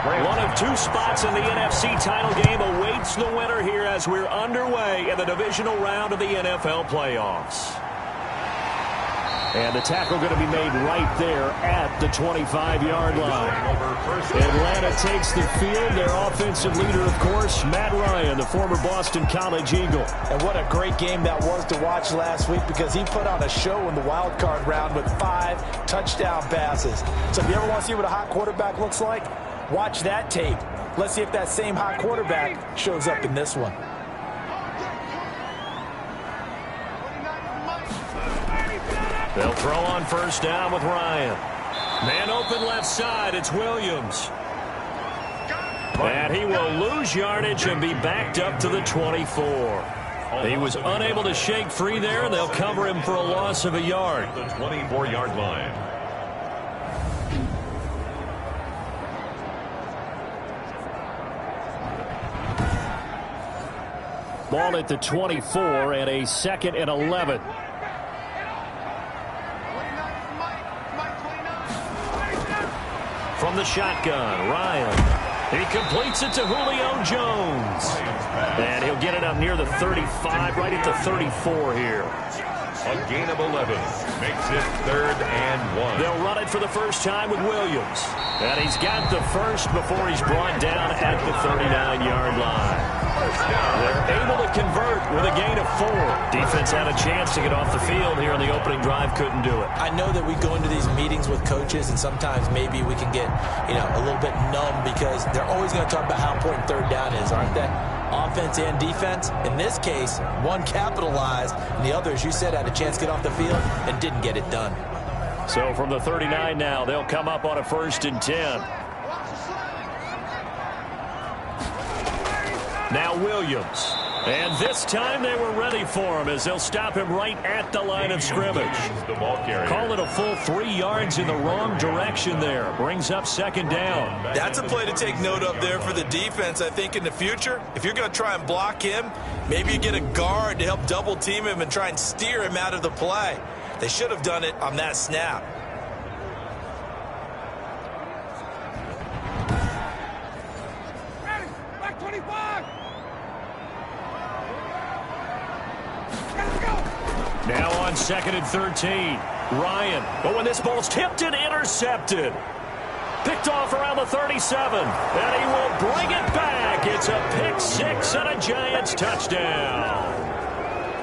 One of two spots in the NFC title game awaits the winner here as we're underway in the divisional round of the NFL playoffs. And the tackle going to be made right there at the 25-yard line. Atlanta takes the field. Their offensive leader, of course, Matt Ryan, the former Boston College Eagle. And what a great game that was to watch last week, because he put on a show in the wild card round with 5 touchdown passes. So if you ever want to see what a hot quarterback looks like, watch that tape. Let's see if that same hot quarterback shows up in this one. They'll throw on first down with Ryan. Man open left side. It's Williams. And he will lose yardage and be backed up to the 24. He was unable to shake free there, and they'll cover him for a loss of a yard. The 24-yard line. Ball at the 24 and a 2nd and 11. From the shotgun, Ryan. He completes it to Julio Jones. And he'll get it up near the 35, right at the 34 here. A gain of 11 makes it 3rd and 1. They'll run it for the first time with Williams. And he's got the first before he's brought down at the 39-yard line. They're able to convert with a gain of 4. Defense had a chance to get off the field here in the opening drive, couldn't do it. I know that we go into these meetings with coaches, and sometimes maybe we can get, a little bit numb, because they're always going to talk about how important 3rd down is, aren't they? Offense and defense. In this case, one capitalized, and the other, as you said, had a chance to get off the field and didn't get it done. So from the 39 now, they'll come up on a 1st and 10. Now Williams. And this time they were ready for him as they'll stop him right at the line of scrimmage. Call it a full 3 yards in the wrong direction there. Brings up 2nd down. That's a play to take note of there for the defense. I think in the future, if you're going to try and block him, maybe you get a guard to help double team him and try and steer him out of the play. They should have done it on that snap. Now on 2nd and 13. Ryan. But when this ball's tipped and intercepted. Picked off around the 37. And he will bring it back. It's a pick 6 and a Giants touchdown.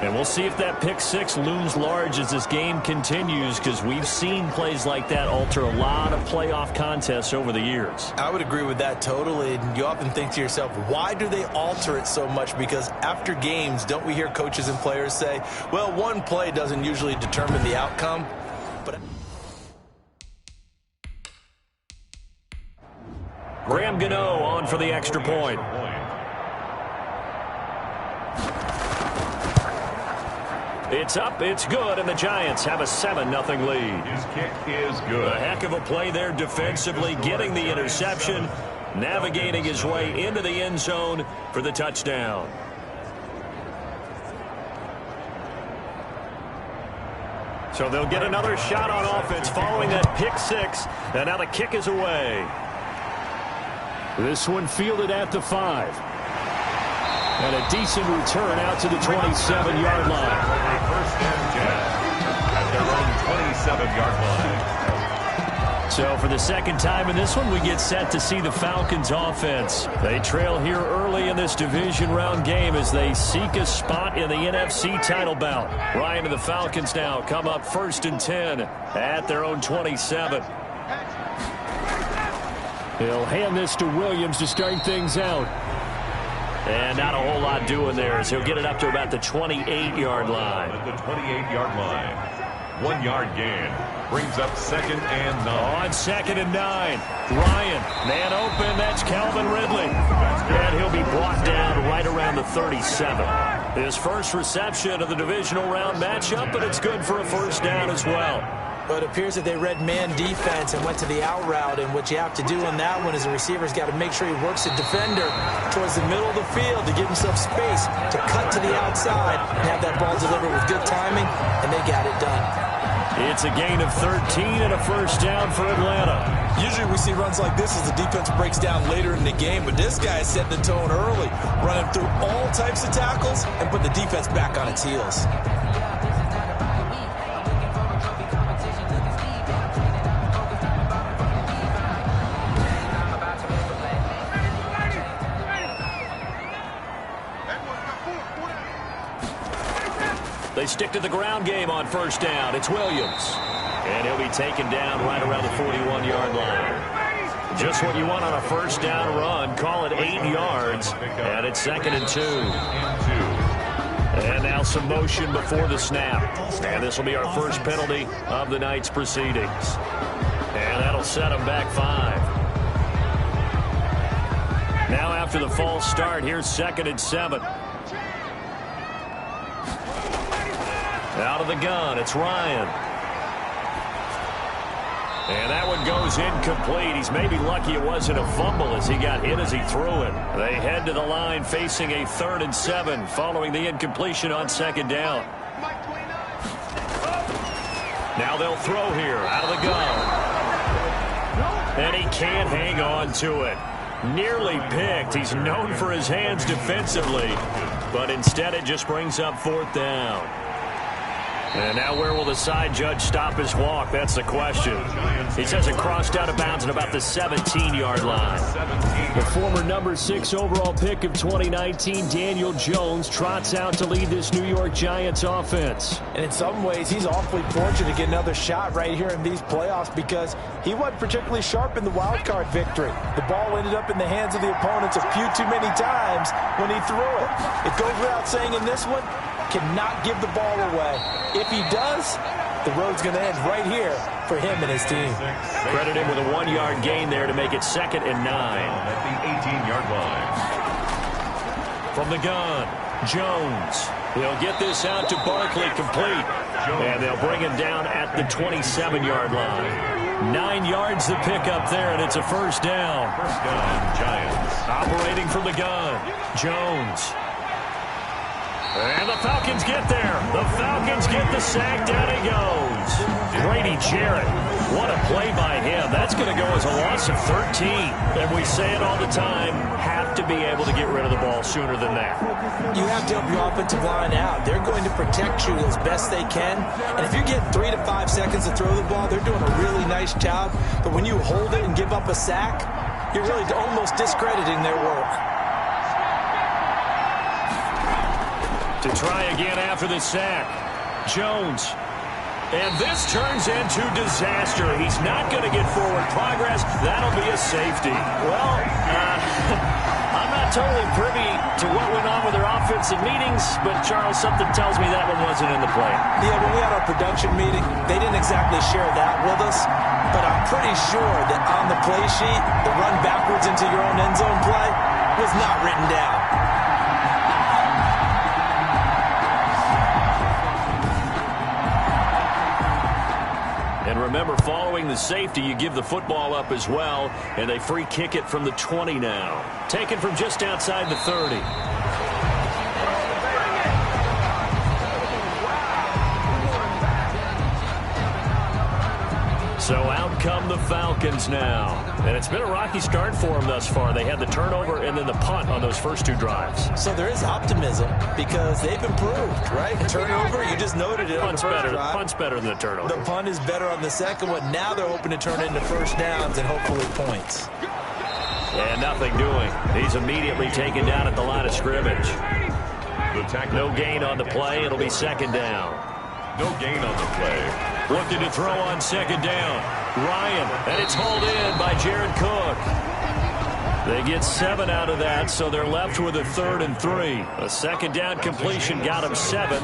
And we'll see if that pick 6 looms large as this game continues, because we've seen plays like that alter a lot of playoff contests over the years. I would agree with that totally. And you often think to yourself, why do they alter it so much? Because after games, don't we hear coaches and players say, well, one play doesn't usually determine the outcome. But Graham Gano on for the extra point. It's up, it's good, and the Giants have a 7-0 lead. His kick is good. A heck of a play there defensively, getting the interception, navigating his way into the end zone for the touchdown. So they'll get another shot on offense following that pick 6, and now the kick is away. This one fielded at the 5. And a decent return out to the 27-yard line. First and 10 at their own 27-yard line. So for the second time in this one, we get set to see the Falcons offense. They trail here early in this division round game as they seek a spot in the NFC title bout. Ryan and the Falcons now come up 1st and 10 at their own 27. He'll hand this to Williams to start things out. And not a whole lot doing there as he'll get it up to about the 28-yard line. At the 28-yard line. 1 yard gain. Brings up 2nd and 9. On 2nd and 9. Ryan, man open. That's Calvin Ridley. And he'll be brought down right around the 37. His first reception of the divisional round matchup, but it's good for a 1st down as well. But it appears that they read man defense and went to the out route. And what you have to do on that one is the receiver's got to make sure he works the defender towards the middle of the field to give himself space to cut to the outside and have that ball delivered with good timing, and they got it done. It's a gain of 13 and a first down for Atlanta. Usually we see runs like this as the defense breaks down later in the game, but this guy is setting the tone early, running through all types of tackles and put the defense back on its heels. They stick to the ground game on first down. It's Williams. And he'll be taken down right around the 41-yard line. Just what you want on a first down run. Call it 8 yards. And it's 2nd and 2. And now some motion before the snap. And this will be our first penalty of the night's proceedings. And that'll set them back 5. Now after the false start, here's 2nd and 7. Out of the gun, it's Ryan. And that one goes incomplete. He's maybe lucky it wasn't a fumble as he got hit as he threw it. They head to the line facing a 3rd and 7 following the incompletion on 2nd down. Now they'll throw here out of the gun. And he can't hang on to it. Nearly picked. He's known for his hands defensively, but instead it just brings up 4th down. And now where will the side judge stop his walk? That's the question. He says it crossed out of bounds at about the 17-yard line. The former number 6 overall pick of 2019, Daniel Jones, trots out to lead this New York Giants offense. And in some ways, he's awfully fortunate to get another shot right here in these playoffs because he wasn't particularly sharp in the wild card victory. The ball ended up in the hands of the opponents a few too many times when he threw it. It goes without saying in this one, cannot give the ball away. If he does, the road's going to end right here for him and his team. Credit him with a 1-yard gain there to make it 2nd and 9. At the 18-yard line. From the gun, Jones. He'll get this out to Barkley complete. And they'll bring him down at the 27-yard line. 9 yards to pick up there, and it's a first down. First down, Giants. Operating from the gun, Jones. And the Falcons get there. The Falcons get the sack. Down he goes. Grady Jarrett. What a play by him. That's going to go as a loss of 13. And we say it all the time, have to be able to get rid of the ball sooner than that. You have to help your offensive line out. They're going to protect you as best they can. And if you get 3 to 5 seconds to throw the ball, they're doing a really nice job. But when you hold it and give up a sack, you're really almost discrediting their work. To try again after the sack, Jones. And this turns into disaster. He's not going to get forward progress. That'll be a safety. Well, I'm not totally privy to what went on with their offensive meetings, but Charles, something tells me that one wasn't in the play. Yeah, when we had our production meeting, they didn't exactly share that with us, but I'm pretty sure that on the play sheet, the run backwards into your own end zone play was not written down. And remember, following the safety, you give the football up as well, and they free kick it from the 20 now. Taken from just outside the 30. So out come the Falcons now. And it's been a rocky start for them thus far. They had the turnover and then the punt on those first 2 drives. So there is optimism because they've improved, right? Turnover, you just noted it on the first drive. Punt's better than the turnover. The punt is better on the second one. Now they're hoping to turn it into first downs and hopefully points. And nothing doing. He's immediately taken down at the line of scrimmage. No gain on the play. It'll be 2nd down. No gain on the play. Looking to throw on 2nd down. Ryan, and it's hauled in by Jared Cook. They get 7 out of that, so they're left with a 3rd and 3. A 2nd down completion got them 7.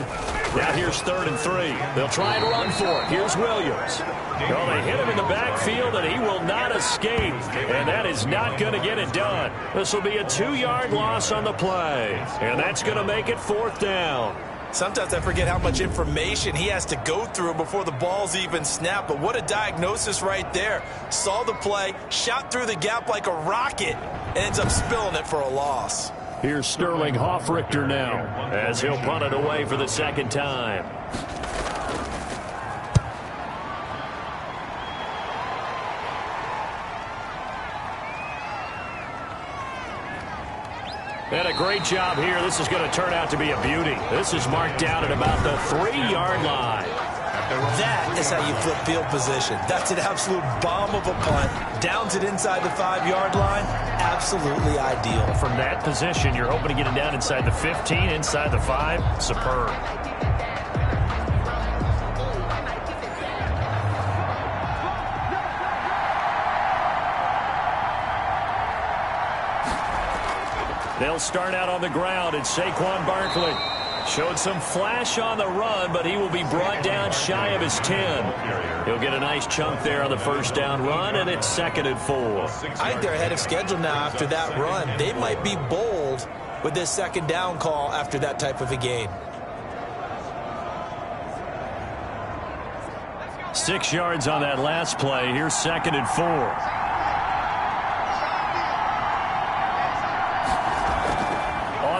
Now here's 3rd and 3. They'll try and run for it. Here's Williams. Well, they hit him in the backfield, and he will not escape. And that is not going to get it done. This will be a 2-yard loss on the play. And that's going to make it 4th down. Sometimes I forget how much information he has to go through before the ball's even snapped. But what a diagnosis right there. Saw the play, shot through the gap like a rocket, and ends up spilling it for a loss. Here's Sterling Hoffrichter now as he'll punt it away for the 2nd time. And a great job here. This is going to turn out to be a beauty. This is marked down at about the 3-yard line. That is how you flip field position. That's an absolute bomb of a punt. Downs it inside the 5-yard line. Absolutely ideal. From that position, you're hoping to get it down inside the 15, inside the 5. Superb. They'll start out on the ground, and Saquon Barkley showed some flash on the run, but he will be brought down shy of his 10. He'll get a nice chunk there on the first down run, and it's 2nd and 4. I think they're ahead of schedule now after that run. They might be bold with this 2nd down call after that type of a gain. 6 yards on that last play. Here's 2nd and 4.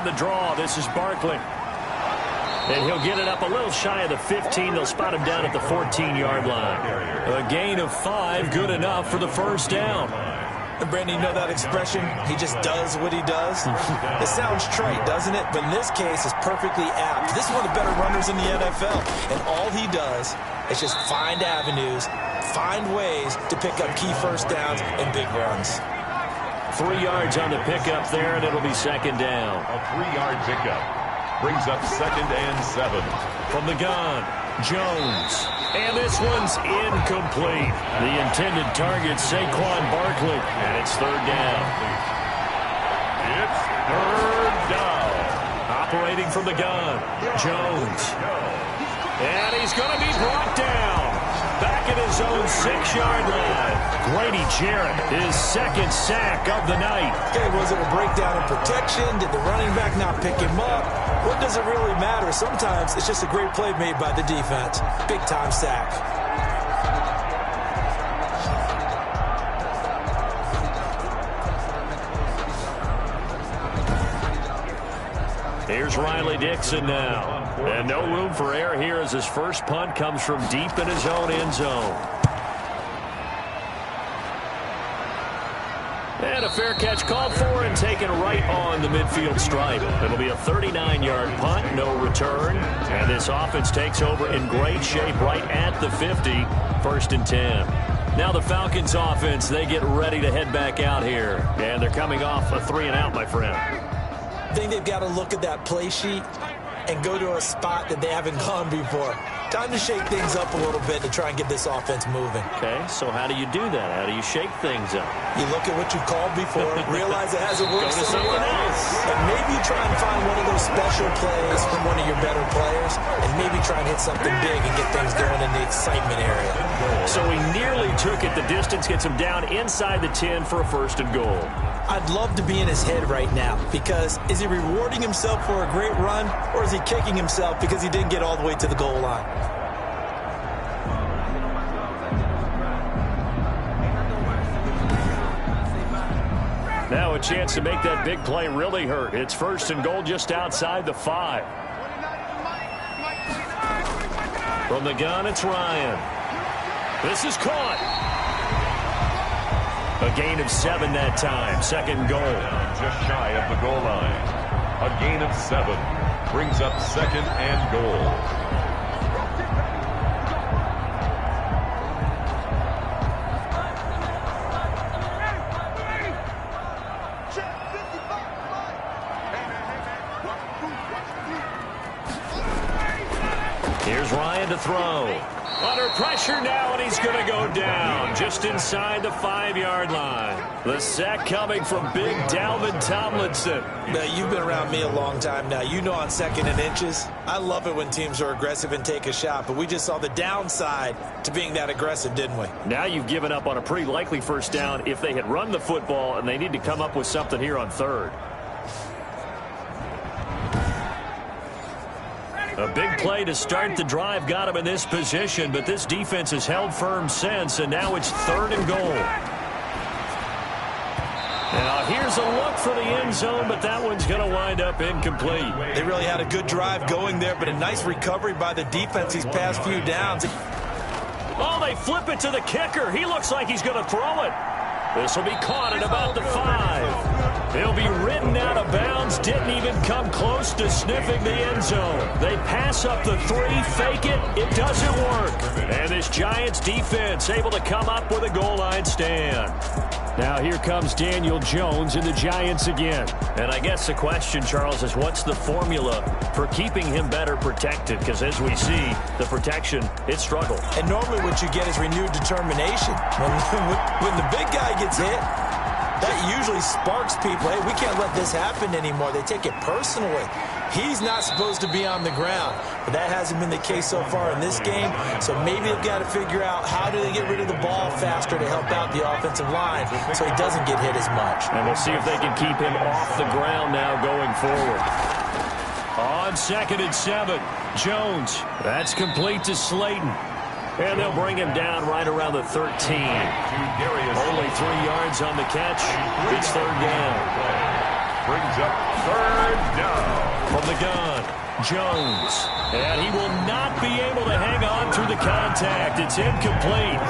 The draw. This is Barkley. And he'll get it up a little shy of the 15. They'll spot him down at the 14-yard line. A gain of 5, good enough for the first down. And Brandon, you know that expression? He just does what he does. It sounds trite, doesn't it? But in this case, it's perfectly apt. This is one of the better runners in the NFL. And all he does is just find avenues, find ways to pick up key first downs and big runs. 3 yards on the pickup there, and it'll be 2nd down. A 3-yard pickup brings up 2nd and 7. From the gun, Jones. And this one's incomplete. The intended target, Saquon Barkley. And it's 3rd down. It's 3rd down. Operating from the gun, Jones. And he's going to be brought down. Back at his own 6-yard line. Grady Jarrett, his 2nd sack of the night. Okay, was it a breakdown in protection? Did the running back not pick him up? What does it really matter? Sometimes it's just a great play made by the defense. Big-time sack. Here's Riley Dixon now. And no room for error here as his first punt comes from deep in his own end zone. And a fair catch called for and taken right on the midfield stripe. It'll be a 39-yard punt, no return. And this offense takes over in great shape right at the 50, 1st and 10. Now the Falcons offense, they get ready to head back out here. And they're coming off a 3-and-out, my friend. I think they've got to look at that play sheet and go to a spot that they haven't gone before. Time to shake things up a little bit to try and get this offense moving. Okay, so how do you do that? How do you shake things up? You look at what you called before, realize it hasn't worked Go to something else. and maybe try and find one of those special plays from one of your better players, and maybe try and hit something big and get things going in the excitement area. So he nearly took it the distance, gets him down inside the 10 for a 1st and goal. I'd love to be in his head right now, because is he rewarding himself for a great run, or is he kicking himself because he didn't get all the way to the goal line? Now a chance to make that big play really hurt. It's 1st and goal just outside the 5. From the gun, it's Ryan. This is caught. A gain of 7 that time. 2nd goal. Just shy of the goal line. A gain of 7 brings up 2nd and goal. Here's Ryan to throw. Under pressure now, and he's going to go down just inside the 5-yard line. The sack coming from big Dalvin Tomlinson. Now, you've been around me a long time now. You know on 2nd and inches, I love it when teams are aggressive and take a shot, but we just saw the downside to being that aggressive, didn't we? Now you've given up on a pretty likely 1st down if they had run the football, and they need to come up with something here on 3rd. A big play to start the drive got him in this position, but this defense has held firm since, and now it's 3rd and goal. Now here's a look for the end zone, but that one's going to wind up incomplete. They really had a good drive going there, but a nice recovery by the defense these past few downs. Oh, they flip it to the kicker. He looks like he's going to throw it. This will be caught at about the 5. He'll be ridden out of bounds. Didn't even come close to sniffing the end zone. They pass up the 3, fake it. It doesn't work. And this Giants defense able to come up with a goal line stand. Now here comes Daniel Jones and the Giants again. And I guess the question, Charles, is what's the formula for keeping him better protected? Because as we see, the protection, it struggled. And normally what you get is renewed determination. When the big guy gets hit, that usually sparks people. Hey, we can't let this happen anymore. They take it personally. He's not supposed to be on the ground, but that hasn't been the case so far in this game. So maybe they've got to figure out how do they get rid of the ball faster to help out the offensive line so he doesn't get hit as much. And we'll see if they can keep him off the ground now going forward. On 2nd and 7, Jones. That's complete to Slayton. And they'll bring him down right around the 13. Only 3 yards on the catch. It's 3rd down. Brings up 3rd down. From the gun, Jones. And he will not be able to hang on through the contact. It's incomplete.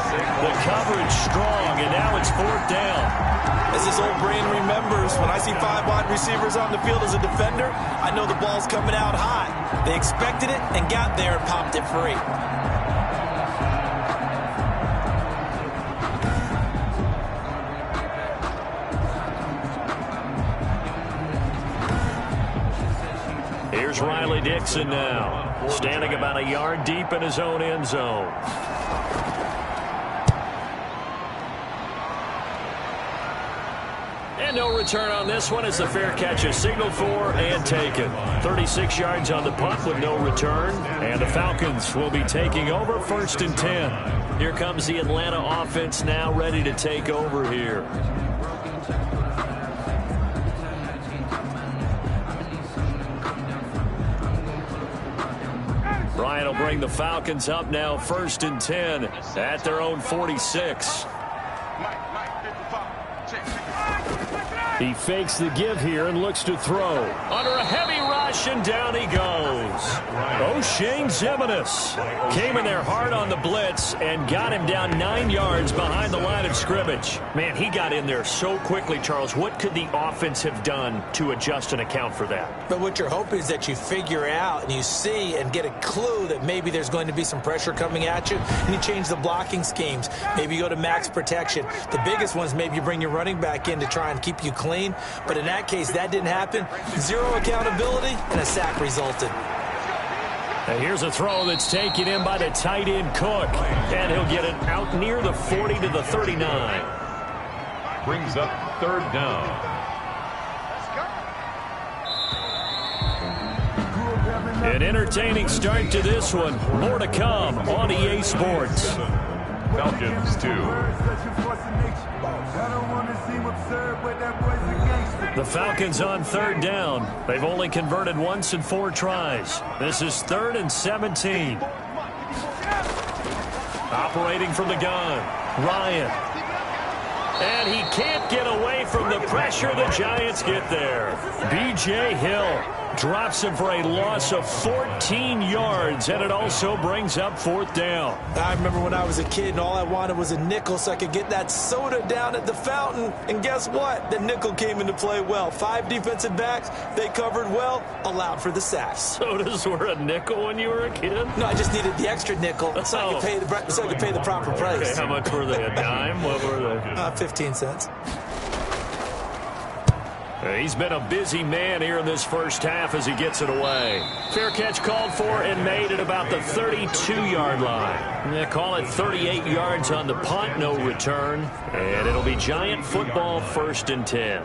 The coverage strong, and now it's 4th down. As his old brain remembers, when I see 5 wide receivers on the field as a defender, I know the ball's coming out high. They expected it and got there and popped it free. Here's Riley Dixon now, standing about a yard deep in his own end zone. And no return on this one as the fair catch is signaled for and taken. 36 yards on the punt with no return. And the Falcons will be taking over 1st and 10. Here comes the Atlanta offense now ready to take over here. Ryan will bring the Falcons up now 1st and 10 at their own 46. He fakes the give here and looks to throw. Under a heavy rush, and down he goes. O'Shane Ximines came in there hard on the blitz and got him down 9 yards behind the line of scrimmage. Man, he got in there so quickly, Charles. What could the offense have done to adjust and account for that? But what you're hoping is that you figure out and you see and get a clue that maybe there's going to be some pressure coming at you, and you change the blocking schemes. Maybe you go to max protection. The biggest one is maybe you bring your running back in to try and keep you clean. But in that case, that didn't happen. 0 accountability, and a sack resulted. And here's a throw that's taken in by the tight end Cook. And he'll get it out near the 40 to the 39. Brings up 3rd down. An entertaining start to this one. More to come on EA Sports. Falcons 2. The Falcons on 3rd down. They've only converted once in 4 tries. This is 3rd and 17. Operating from the gun, Ryan. And he can't get away from the pressure. The Giants get there. B.J. Hill drops him for a loss of 14 yards, and it also brings up 4th down. I remember when I was a kid and all I wanted was a nickel so I could get that soda down at the fountain. And guess what? The nickel came into play well. 5 defensive backs, they covered well, allowed for the sacks. Sodas were a nickel when you were a kid? No, I just needed the extra nickel so I could pay the proper price. Okay, how much were they? A dime? What were they? 15 cents. He's been a busy man here in this first half as he gets it away. Fair catch called for and made at about the 32-yard line. They call it 38 yards on the punt, no return. And it'll be Giant football 1st and 10.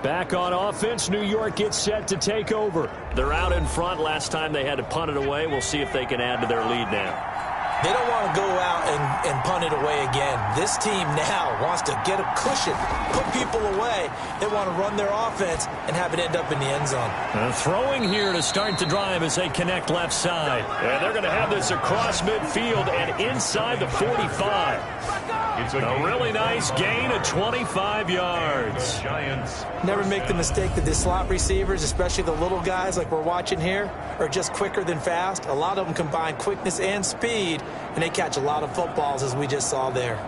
Back on offense, New York gets set to take over. They're out in front. Last time they had to punt it away. We'll see if they can add to their lead now. They don't want to go out and punt it away again. This team now wants to get a cushion, put people away. They want to run their offense and have it end up in the end zone. Throwing here to start the drive as they connect left side. And they're going to have this across midfield and inside the 45. It's a really nice gain of 25 yards. Never make the mistake that the slot receivers, especially the little guys like we're watching here, are just quicker than fast. A lot of them combine quickness and speed, and they catch a lot of footballs as we just saw there.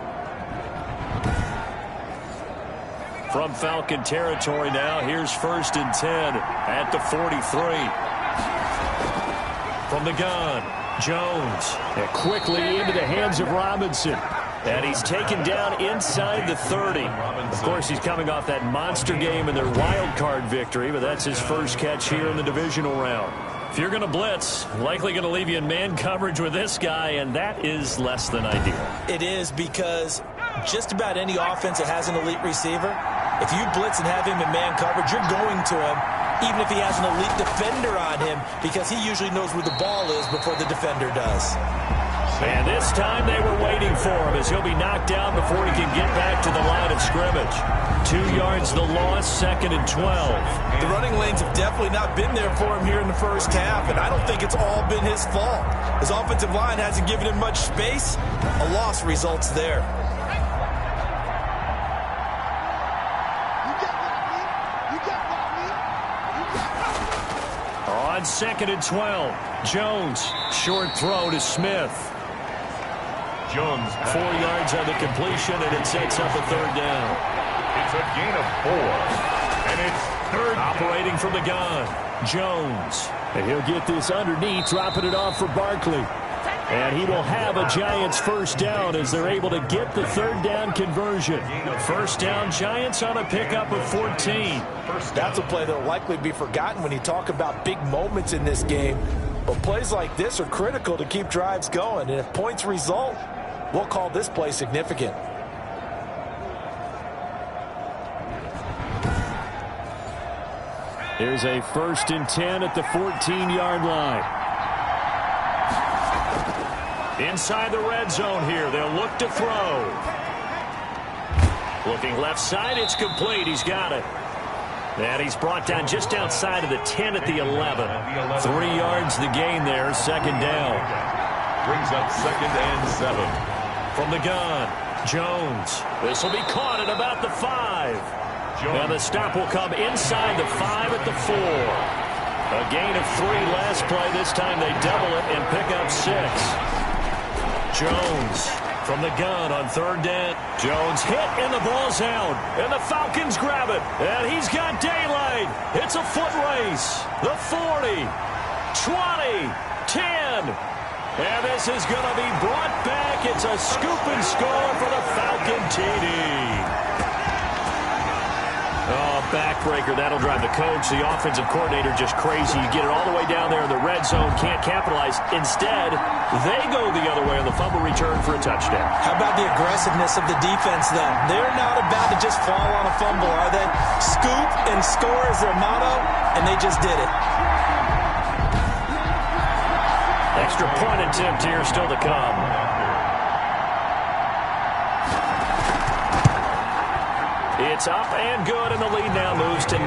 From Falcon territory now, here's 1st and 10 at the 43. From the gun, Jones. And quickly into the hands of Robinson. And he's taken down inside the 30. Of course, he's coming off that monster game in their wild card victory, but that's his first catch here in the divisional round. If you're going to blitz, likely going to leave you in man coverage with this guy, and that is less than ideal. It is, because just about any offense that has an elite receiver, if you blitz and have him in man coverage, you're going to him, even if he has an elite defender on him, because he usually knows where the ball is before the defender does. And this time they were waiting for him as he'll be knocked down before he can get back to the line of scrimmage. 2 yards the loss, 2nd and 12. The running lanes have definitely not been there for him here in the first half, and I don't think it's all been his fault. His offensive line hasn't given him much space. A loss results there. On 2nd and 12, Jones, short throw to Smith. Jones 4 yards on the completion, and it sets up a 3rd down. It's a gain of 4, and it's 3rd. Operating from the gun, Jones. And he'll get this underneath, dropping it off for Barkley. And he will have a Giants 1st down as they're able to get the 3rd down conversion. 1st down, Giants on a pickup of 14. That's a play that will likely be forgotten when you talk about big moments in this game. But plays like this are critical to keep drives going. And if points result, we'll call this play significant. Here's a 1st and 10 at the 14-yard line. Inside the red zone here, they'll look to throw. Looking left side, it's complete. He's got it. And he's brought down just outside of the 10 at the 11. 3 yards the gain there, 2nd down. Brings up 2nd and 7. From the gun, Jones. This will be caught at about the 5. And the stop will come inside the 5 at the 4. A gain of 3 last play. This time they double it and pick up 6. Jones from the gun on 3rd down. Jones hit and the ball's out. And the Falcons grab it. And he's got daylight. It's a foot race. The 40, 20, 10. And this is going to be brought back. It's a scoop and score for the Falcon TD. Oh, backbreaker. That'll drive the coach, the offensive coordinator, just crazy. You get it all the way down there in the red zone, can't capitalize. Instead, they go the other way on the fumble return for a touchdown. How about the aggressiveness of the defense, though? They're not about to just fall on a fumble, are they? Scoop and score is their motto, and they just did it. Extra point attempt here still to come. It's up and good, and the lead now moves to 9-7.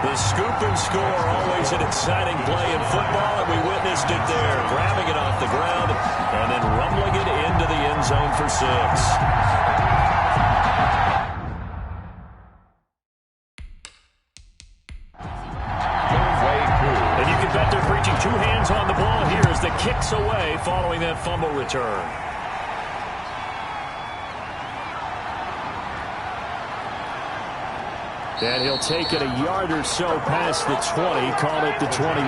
The scoop and score, always an exciting play in football, and we witnessed it there. Grabbing it off the ground and then rumbling it into the end zone for 6. And you can bet they're preaching 2 hands on the ball here as the kick's away following that fumble return. And he'll take it a yard or so past the 20, call it the 21.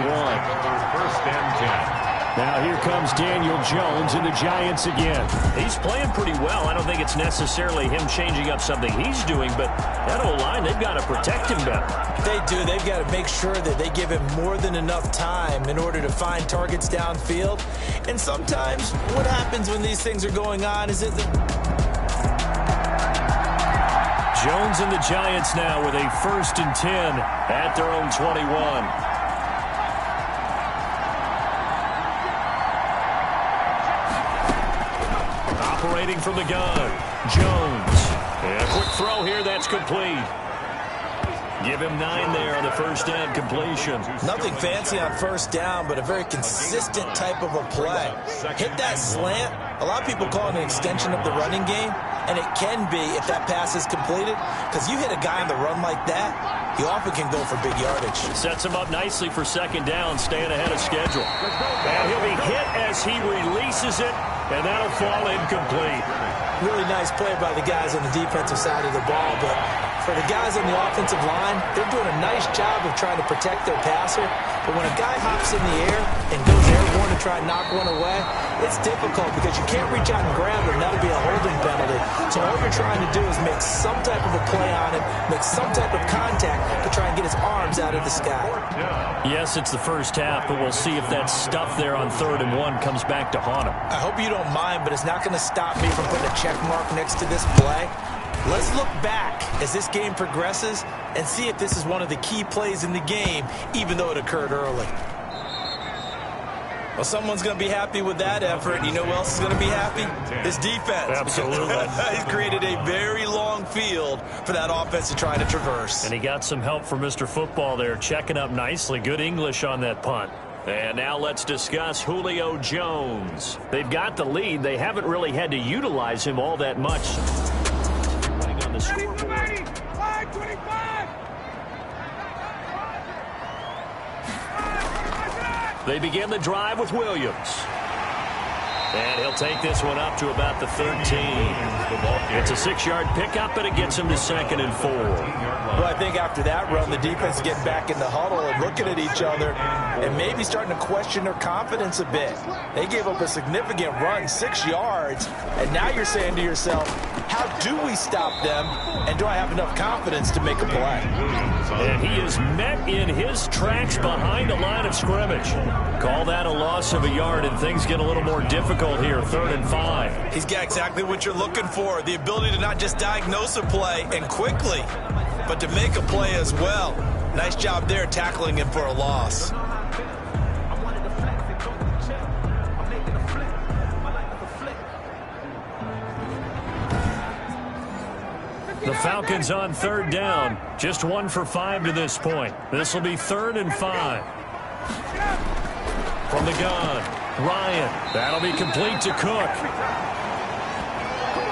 1st and 10. Now here comes Daniel Jones and the Giants again. He's playing pretty well. I don't think it's necessarily him changing up something he's doing, but that O-line, they've got to protect him better. They do. They've got to make sure that they give him more than enough time in order to find targets downfield. And sometimes what happens when these things are going on is that Jones and the Giants now with a 1st and 10 at their own 21. Operating from the gun, Jones. And a quick throw here, that's complete. Give him 9 there on the 1st down completion. nothing fancy on 1st down, but a very consistent type of a play. Hit that slant. A lot of people call it an extension of the running game. And it can be if that pass is completed, because you hit a guy on the run like that, he often can go for big yardage. Sets him up nicely for 2nd down, staying ahead of schedule. And he'll be hit as he releases it, and that'll fall incomplete. Really nice play by the guys on the defensive side of the ball, but For the guys on the offensive line, they're doing a nice job of trying to protect their passer. But when a guy hops in the air and goes airborne to try and knock one away, it's difficult because you can't reach out and grab it, and that'll be a holding penalty. So all you're trying to do is make some type of a play on him, make some type of contact to try and get his arms out of the sky. Yes, it's the first half, but we'll see if that stuff there on 3rd and 1 comes back to haunt him. I hope you don't mind, but it's not going to stop me from putting a check mark next to this play. Let's look back as this game progresses and see if this is one of the key plays in the game, even though it occurred early. Well, someone's going to be happy with that effort. You know who else is going to be happy? His defense. Absolutely. He's created a very long field for that offense to try to traverse. And he got some help from Mr. Football there, checking up nicely. Good English on that punt. And now let's discuss Julio Jones. They've got the lead. They haven't really had to utilize him all that much. On the scoreboard. They begin the drive with Williams. And he'll take this one up to about the 13. It's a 6-yard pickup, but it gets him to 2nd and 4. Well, I think after that run, the defense getting back in the huddle and looking at each other and maybe starting to question their confidence a bit. They gave up a significant run, 6 yards, and now you're saying to yourself, how do we stop them, and do I have enough confidence to make a play? And he is met in his tracks behind a line of scrimmage. Call that a loss of a yard, and things get a little more difficult here, 3rd and 5. He's got exactly what you're looking for, the ability to not just diagnose a play and quickly, but to make a play as well. Nice job there tackling him for a loss. The Falcons on 3rd down. Just 1 for 5 to this point. This will be 3rd and 5. From the gun, Ryan. That'll be complete to Cook.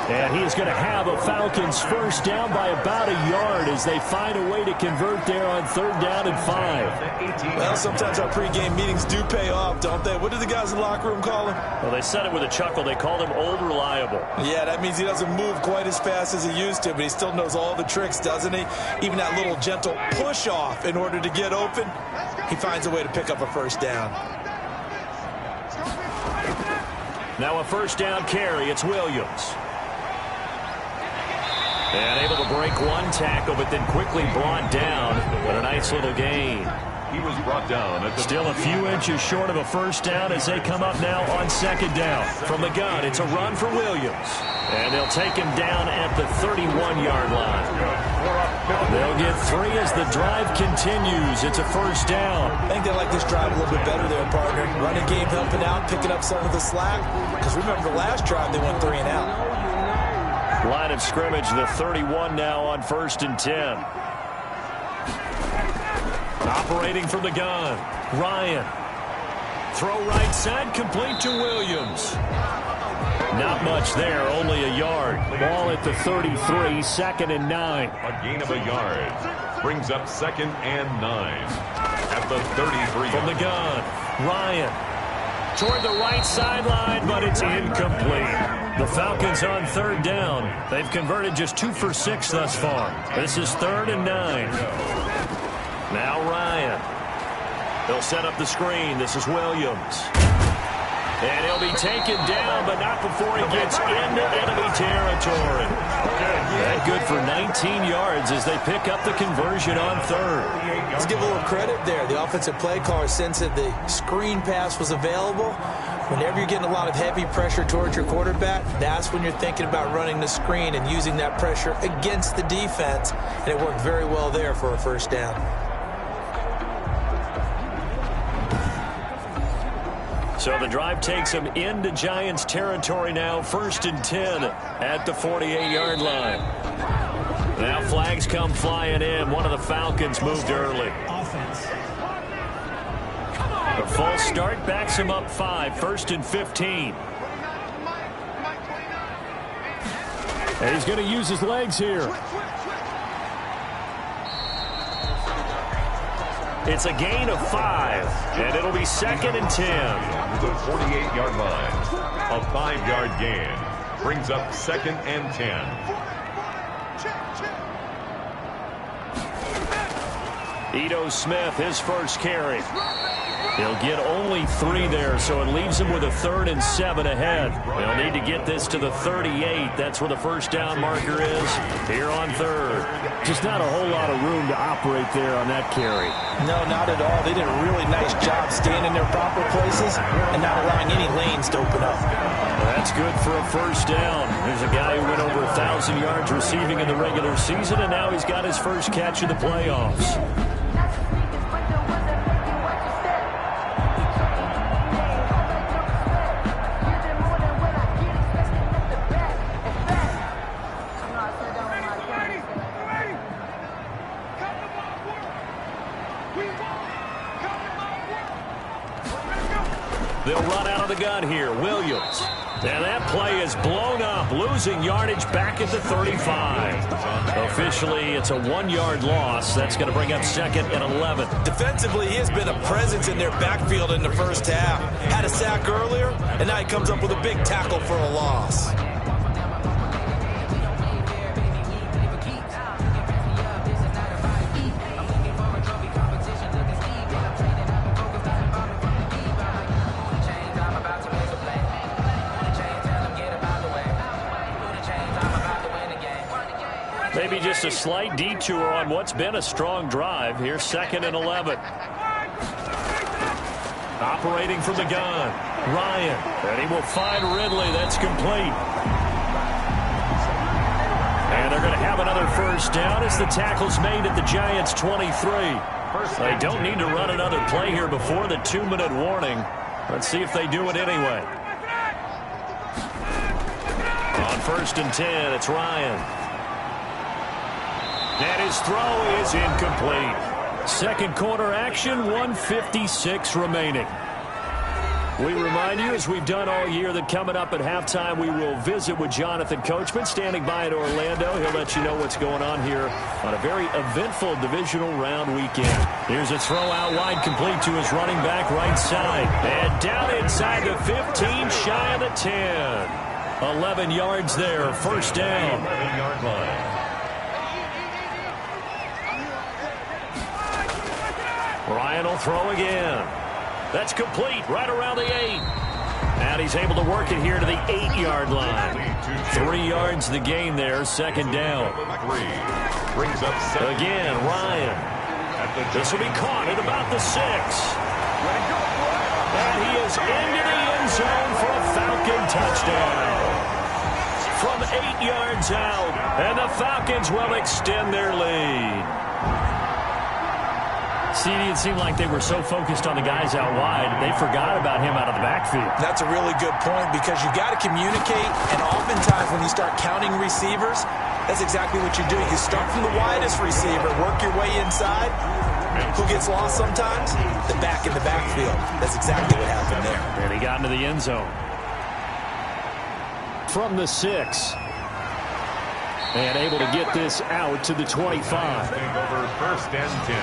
And he's going to have a Falcons first down by about a yard as they find a way to convert there on 3rd down and 5. Well, sometimes our pregame meetings do pay off, don't they? What do the guys in the locker room call him? Well, they said it with a chuckle. They called him Old Reliable. Yeah, that means he doesn't move quite as fast as he used to, but he still knows all the tricks, doesn't he? Even that little gentle push-off in order to get open, he finds a way to pick up a first down. Now a first down carry. It's Williams. And able to break one tackle, but then quickly brought down. But a nice little gain. He was brought down at the Still a few inches short of a first down as they come up now on 2nd down. From the gun, it's a run for Williams. And they'll take him down at the 31-yard line. They'll get 3 as the drive continues. It's a first down. I think they like this drive a little bit better there, partner. Running game helping out, picking up some of the slack. Because remember the last drive, they went 3 and out. Line of scrimmage, the 31 now on 1st and 10. Operating from the gun, Ryan. Throw right side, complete to Williams. Not much there, only a yard. Ball at the 33, 2nd and 9. A gain of a yard brings up 2nd and 9 at the 33. From the gun, Ryan. Toward the right sideline, but it's incomplete. The Falcons on 3rd down. They've converted just 2 for 6 thus far. This is 3rd and 9. Now Ryan. He'll set up the screen. This is Williams. And he'll be taken down, but not before he gets into enemy territory. That good for 19 yards as they pick up the conversion on 3rd. Let's give a little credit there. The offensive play caller sensed that the screen pass was available. Whenever you're getting a lot of heavy pressure towards your quarterback, that's when you're thinking about running the screen and using that pressure against the defense. And it worked very well there for a first down. So the drive takes them into Giants territory now. 1st and 10 at the 48-yard line. Now flags come flying in. One of the Falcons moved early. A false start backs him up 5. 1st and 15. And he's going to use his legs here. It's a gain of 5, and it'll be 2nd and 10. The 48-yard line. A 5-yard gain brings up 2nd and 10. Ito Smith, his first carry. He'll get only 3 there, so it leaves him with a 3rd and 7 ahead. They'll need to get this to the 38. That's where the first down marker is here on 3rd. Just not a whole lot of room to operate there on that carry. No, not at all. They did a really nice job staying in their proper places and not allowing any lanes to open up. Well, that's good for a first down. There's a guy who went over 1,000 yards receiving in the regular season, and now he's got his first catch in the playoffs. They'll run out of the gun here. Williams. And that play is blown up, losing yardage back at the 35. Officially, it's a 1-yard loss. That's going to bring up 2nd and 11. Defensively, he has been a presence in their backfield in the first half. Had a sack earlier, and now he comes up with a big tackle for a loss. Maybe just a slight detour on what's been a strong drive. Here's 2nd and 11. Operating from the gun. Ryan. And he will find Ridley. That's complete. And they're going to have another first down as the tackle's made at the Giants' 23. They don't need to run another play here before the 2-minute warning. Let's see if they do it anyway. On 1st and 10, it's Ryan. And his throw is incomplete. Second quarter action, 1:56 remaining. We remind you, as we've done all year, that coming up at halftime, we will visit with Jonathan Coachman, standing by in Orlando. He'll let you know what's going on here on a very eventful divisional round weekend. Here's a throw out wide, complete to his running back right side. And down inside the 15, shy of the 10. 11 yards there, first down. 11-yard line. Ryan will throw again. That's complete right around the 8. And he's able to work it here to the 8-yard line. 3 yards the gain there, second down. Brings up again, Ryan. This will be caught at about the 6. And he is into the end zone for a Falcon touchdown. From 8 yards out, and the Falcons will extend their lead. CD, it seemed like they were so focused on the guys out wide, they forgot about him out of the backfield. That's a really good point because you got to communicate, and oftentimes when you start counting receivers, that's exactly what you do. You start from the widest receiver, work your way inside. Who gets lost sometimes? The back in the backfield. That's exactly what happened there. And he got into the end zone. From the 6. And able to get this out to the 25. Over 1st and 10.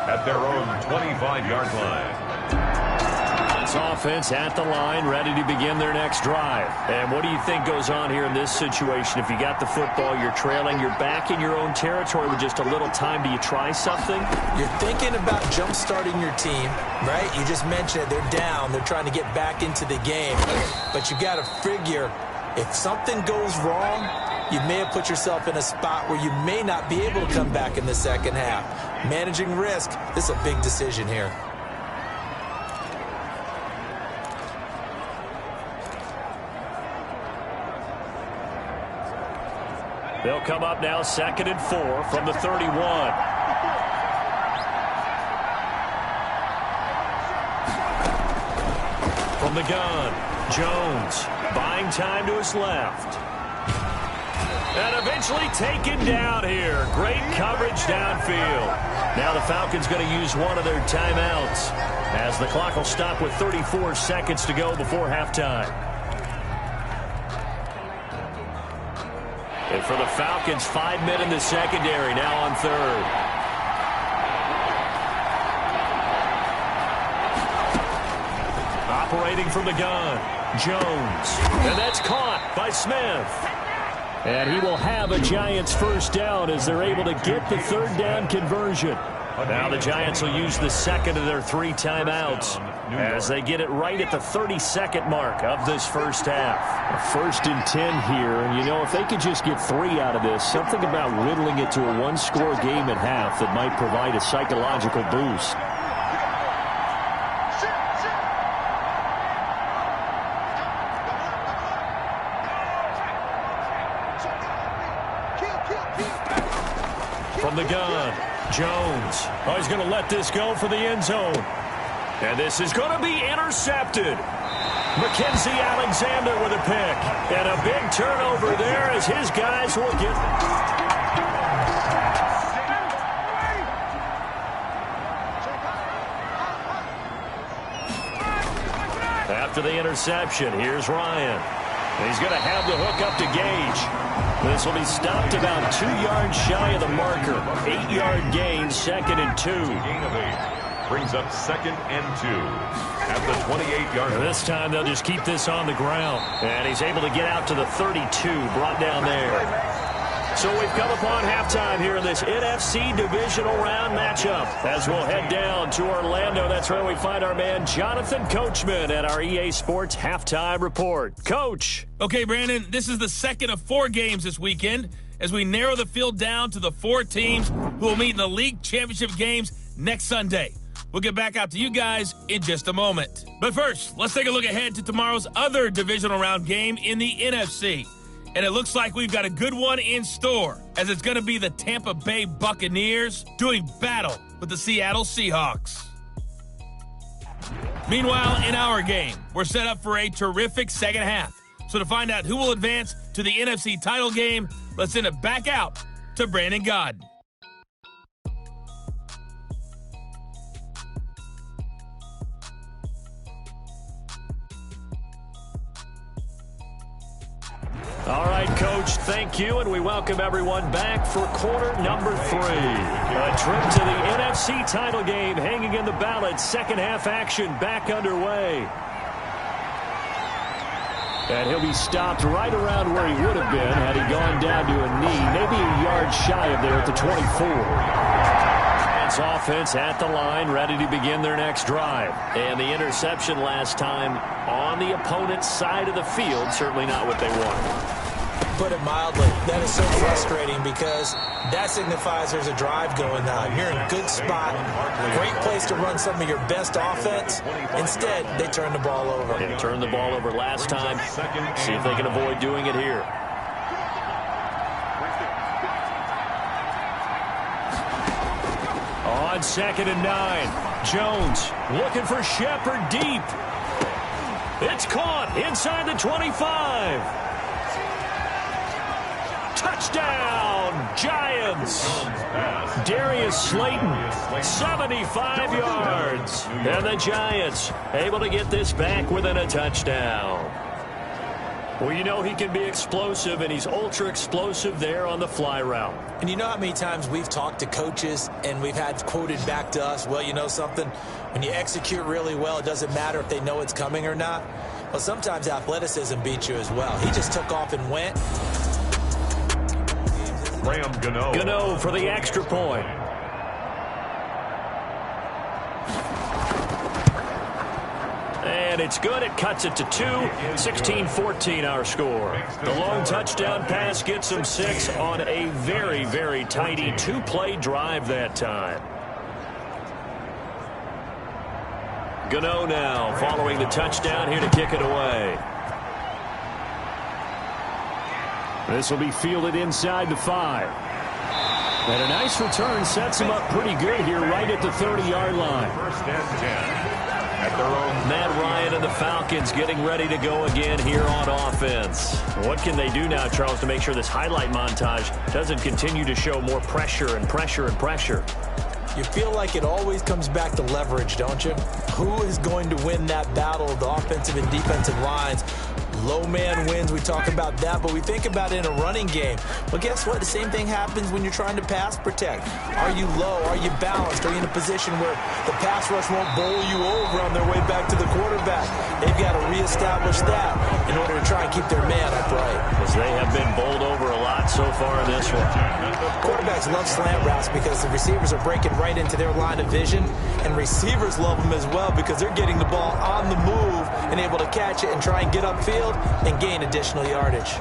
At their own 25-yard line. This offense at the line, ready to begin their next drive. And what do you think goes on here in this situation? If you got the football, you're trailing, you're back in your own territory with just a little time. Do you try something? You're thinking about jump-starting your team, right? You just mentioned it. They're down. They're trying to get back into the game. But you got to figure, if something goes wrong, you may have put yourself in a spot where you may not be able to come back in the second half. Managing risk, this is a big decision here. They'll come up now 2nd and 4 from the 31. From the gun, Jones buying time to his left. And eventually taken down here. Great coverage downfield. Now the Falcons going to use one of their timeouts as the clock will stop with 34 seconds to go before halftime. And for the Falcons, 5 men in the secondary, now on 3rd. Operating from the gun, Jones. And that's caught by Smith. And he will have a Giants first down as they're able to get the 3rd down conversion. Now the Giants will use the second of their 3 timeouts as they get it right at the 32nd mark of this first half. First and 10 here, and you know, if they could just get 3 out of this, something about whittling it to a 1-score game at half that might provide a psychological boost. From the gun, Jones. Oh, he's going to let this go for the end zone. And this is going to be intercepted. Mackenzie Alexander with a pick. And a big turnover there as his guys will get... After the interception, here's Ryan. He's going to have the hook up to Gage. This will be stopped about 2 yards shy of the marker. 8-yard gain, 2nd and 2. Gain of 8. Brings up 2nd and 2 at the 28-yard line. This time they'll just keep this on the ground. And he's able to get out to the 32, brought down there. So we've come upon halftime here in this NFC Divisional Round matchup. As we'll head down to Orlando, that's where we find our man Jonathan Coachman at our EA Sports Halftime Report. Coach. Okay, Brandon, this is the second of 4 games this weekend as we narrow the field down to the 4 teams who will meet in the league championship games next Sunday. We'll get back out to you guys in just a moment. But first, let's take a look ahead to tomorrow's other divisional round game in the NFC. And it looks like we've got a good one in store, as it's going to be the Tampa Bay Buccaneers doing battle with the Seattle Seahawks. Meanwhile, in our game, we're set up for a terrific second half. So to find out who will advance to the NFC title game, let's send it back out to Brandon Godden. All right, Coach, thank you, and we welcome everyone back for quarter number 3. A trip to the NFC title game hanging in the balance. Second half action back underway. And he'll be stopped right around where he would have been had he gone down to a knee, maybe a yard shy of there at the 24. It's offense at the line, ready to begin their next drive. And the interception last time on the opponent's side of the field, certainly not what they wanted. Put it mildly, that is so frustrating because that signifies there's a drive going on. You're in a good spot, great place to run some of your best offense. Instead, they turn the ball over. They turned the ball over last time. See if they can avoid doing it here. On 2nd and 9, Jones looking for Shepard deep. It's caught inside the 25. Touchdown, Giants. Darius Slayton, 75 yards. And the Giants able to get this back within a touchdown. Well, you know he can be explosive, and he's ultra-explosive there on the fly route. And you know how many times we've talked to coaches and we've had quoted back to us, well, you know something? When you execute really well, it doesn't matter if they know it's coming or not. Well, sometimes athleticism beats you as well. He just took off and went. Gano for the extra point. And it's good. It cuts it to 2. 16-14 our score. The long touchdown pass gets them 6 on a very, very tidy 2-play drive that time. Gano now following the touchdown here to kick it away. This will be fielded inside the 5. And a nice return sets him up pretty good here right at the 30-yard line. First and 10. At their own Matt Ryan and the Falcons getting ready to go again here on offense. What can they do now, Charles, to make sure this highlight montage doesn't continue to show more pressure and pressure and pressure? You feel like it always comes back to leverage, don't you? Who is going to win that battle of the offensive and defensive lines? Low man wins. We talk about that, but we think about it in a running game. But guess what? The same thing happens when you're trying to pass protect. Are you low? Are you balanced? Are you in a position where the pass rush won't bowl you over on their way back to the quarterback? They've got to reestablish that in order to try and keep their man upright. As they have been bowled over a lot so so far in this one. Quarterbacks love slant routes because the receivers are breaking right into their line of vision, and receivers love them as well because they're getting the ball on the move and able to catch it and try and get upfield and gain additional yardage.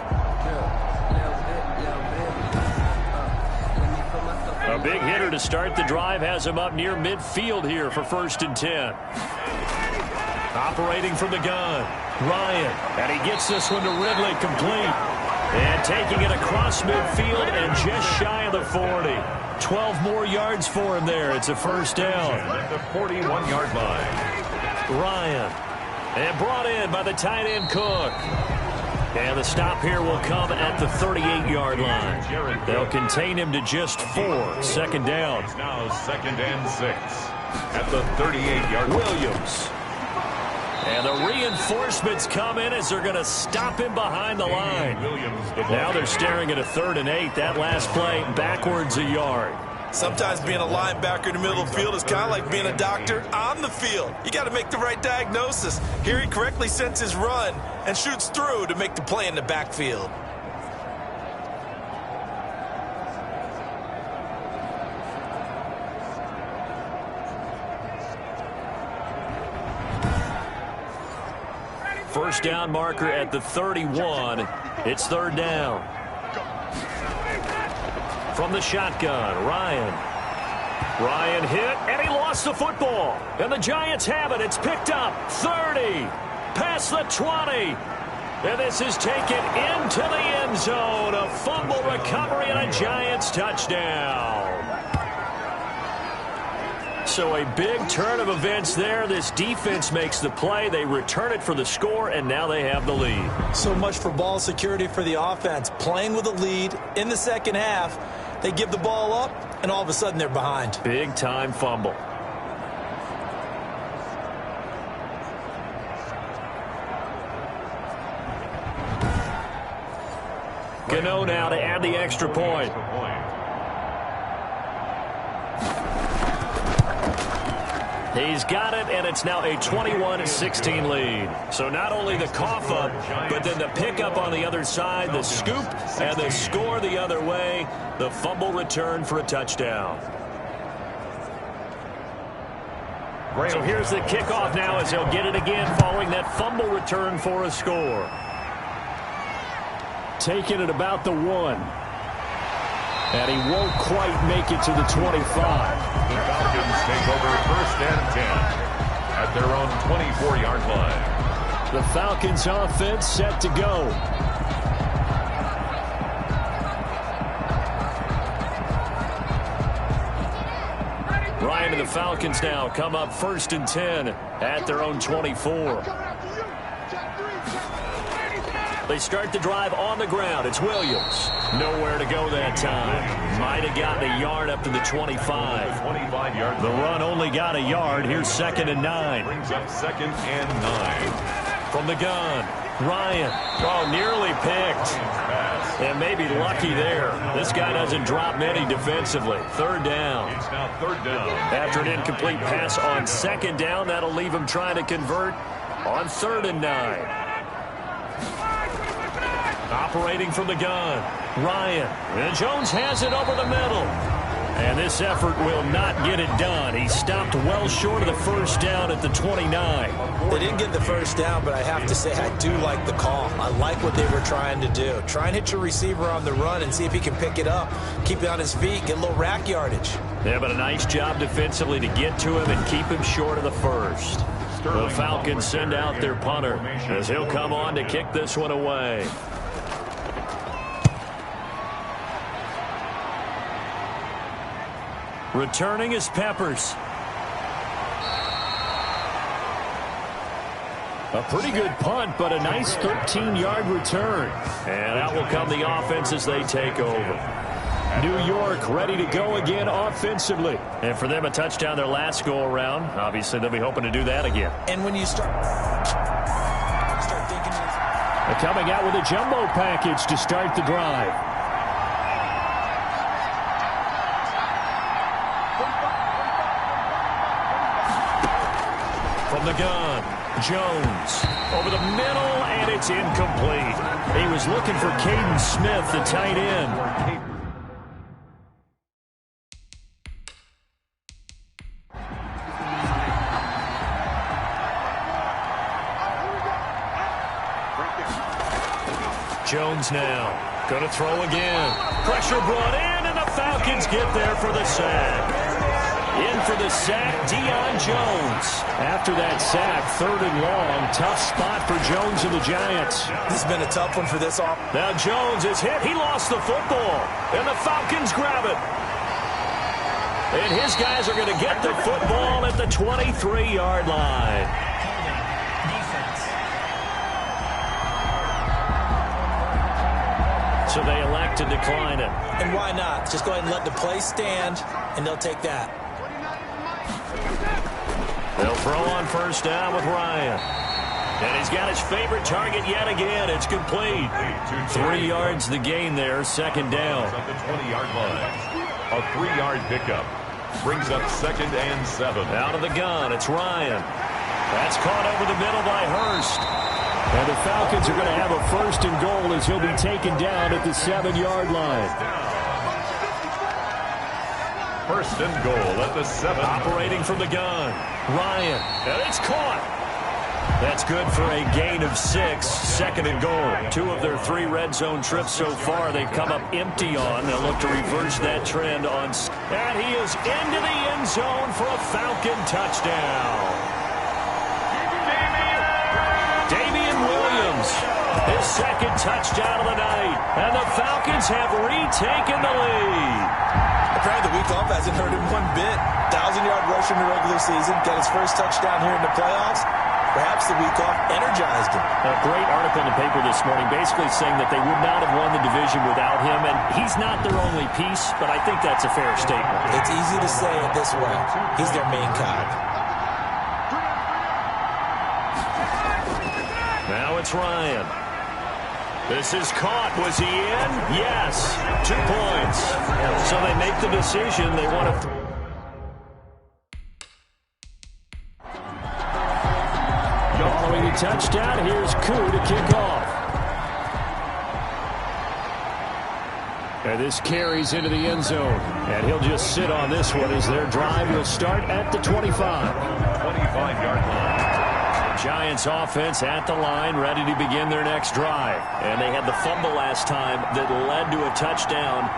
A big hitter to start the drive has him up near midfield here for 1st and 10. Operating from the gun, Ryan, and he gets this one to Ridley complete. And taking it across midfield and just shy of the 40. 12 more yards for him there. It's a 1st down. At the 41-yard line. Ryan, and brought in by the tight end Cook. And the stop here will come at the 38-yard line. They'll contain him to just 4. 2nd down. It's now 2nd and 6. At the 38-yard line. Williams. And the reinforcements come in as they're going to stop him behind the line. Now they're staring at a 3rd and 8. That last play backwards a yard. Sometimes being a linebacker in the middle of the field is kind of like being a doctor on the field. You got to make the right diagnosis. Here he correctly sends his run and shoots through to make the play in the backfield. First down marker at the 31. It's 3rd down. From the shotgun, Ryan. Ryan hit, and he lost the football. And the Giants have it. It's picked up. 30. Past the 20. And this is taken into the end zone. A fumble recovery and a Giants touchdown. So a big turn of events there. This defense makes the play. They return it for the score, and now they have the lead. So much for ball security for the offense. Playing with a lead in the 2nd half. They give the ball up, and all of a sudden they're behind. Big-time fumble. Gano now to add the extra point. He's got it, and it's now a 21-16 lead. So not only the cough up, but then the pickup on the other side, the scoop, and the score the other way. The fumble return for a touchdown. So here's the kickoff now as he'll get it again following that fumble return for a score. Taking it about the 1. And he won't quite make it to the 25. The Falcons take over 1st and 10 at their own 24-yard line. The Falcons offense set to go. Ryan and the Falcons now come up 1st and 10 at their own 24. They start the drive on the ground. It's Williams. Nowhere to go that time. Might have gotten a yard up to the 25. The run only got a yard. Here's 2nd and 9. Brings up 2nd and 9. From the gun, Ryan. Oh, nearly picked. And maybe lucky there. This guy doesn't drop many defensively. 3rd down. It's now 3rd down. After an incomplete pass on 2nd down, that'll leave him trying to convert on 3rd and 9. Operating from the gun, Ryan. And Jones has it over the middle. And this effort will not get it done. He stopped well short of the 1st down at the 29. They didn't get the 1st down, but I have to say I do like the call. I like what they were trying to do. Try and hit your receiver on the run and see if he can pick it up. Keep it on his feet, get a little rack yardage. Yeah, but a nice job defensively to get to him and keep him short of the 1st. The Falcons send out their punter as he'll come on to kick this one away. Returning is Peppers. A pretty good punt, but a nice 13-yard return. And out will come the offense as they take over. New York ready to go again offensively. And for them, a touchdown their last go-around. Obviously, they'll be hoping to do that again. And when you start thinking... They're coming out with a jumbo package to start the drive. From the gun, Jones over the middle, and it's incomplete. He was looking for Caden Smith, the tight end. Jones now going to throw again. Pressure brought in, and the Falcons get there for the sack. In for the sack, Deion Jones. After that sack, 3rd and long. Tough spot for Jones and the Giants. This has been a tough one for this off. Now Jones is hit. He lost the football, and the Falcons grab it. And his guys are going to get the football at the 23-yard line. So they elect to decline it. And why not? Just go ahead and let the play stand, and they'll take that. They'll throw on 1st down with Ryan. And he's got his favorite target yet again. It's complete. 3 yards the gain there, 2nd down. At the 20-yard line. A 3-yard pickup. Brings up 2nd and 7. Out of the gun, it's Ryan. That's caught over the middle by Hurst. And the Falcons are going to have a 1st and goal as he'll be taken down at the 7-yard line. 1st and goal at the 7. Operating from the gun. Ryan. And it's caught. That's good for a gain of 6. 2nd and goal. 2 of their 3 red zone trips so far they've come up empty on. They'll look to reverse that trend on. And he is into the end zone for a Falcon touchdown. His 2nd touchdown of the night. And the Falcons have retaken the lead. Apparently the week off hasn't hurt him one bit. 1,000-yard rush in the regular season. Got his first touchdown here in the playoffs. Perhaps the week off energized him. A great article in the paper this morning basically saying that they would not have won the division without him. And he's not their only piece, but I think that's a fair statement. It's easy to say it this way. He's their main cog. Now it's Ryan. This is caught. Was he in? Yes. 2 points. So they make the decision. They want to... Following the touchdown, here's Koo to kick off. And this carries into the end zone. And he'll just sit on this one as their drive will start at the 25. 25-yard line. Giants offense at the line, ready to begin their next drive. And they had the fumble last time that led to a touchdown.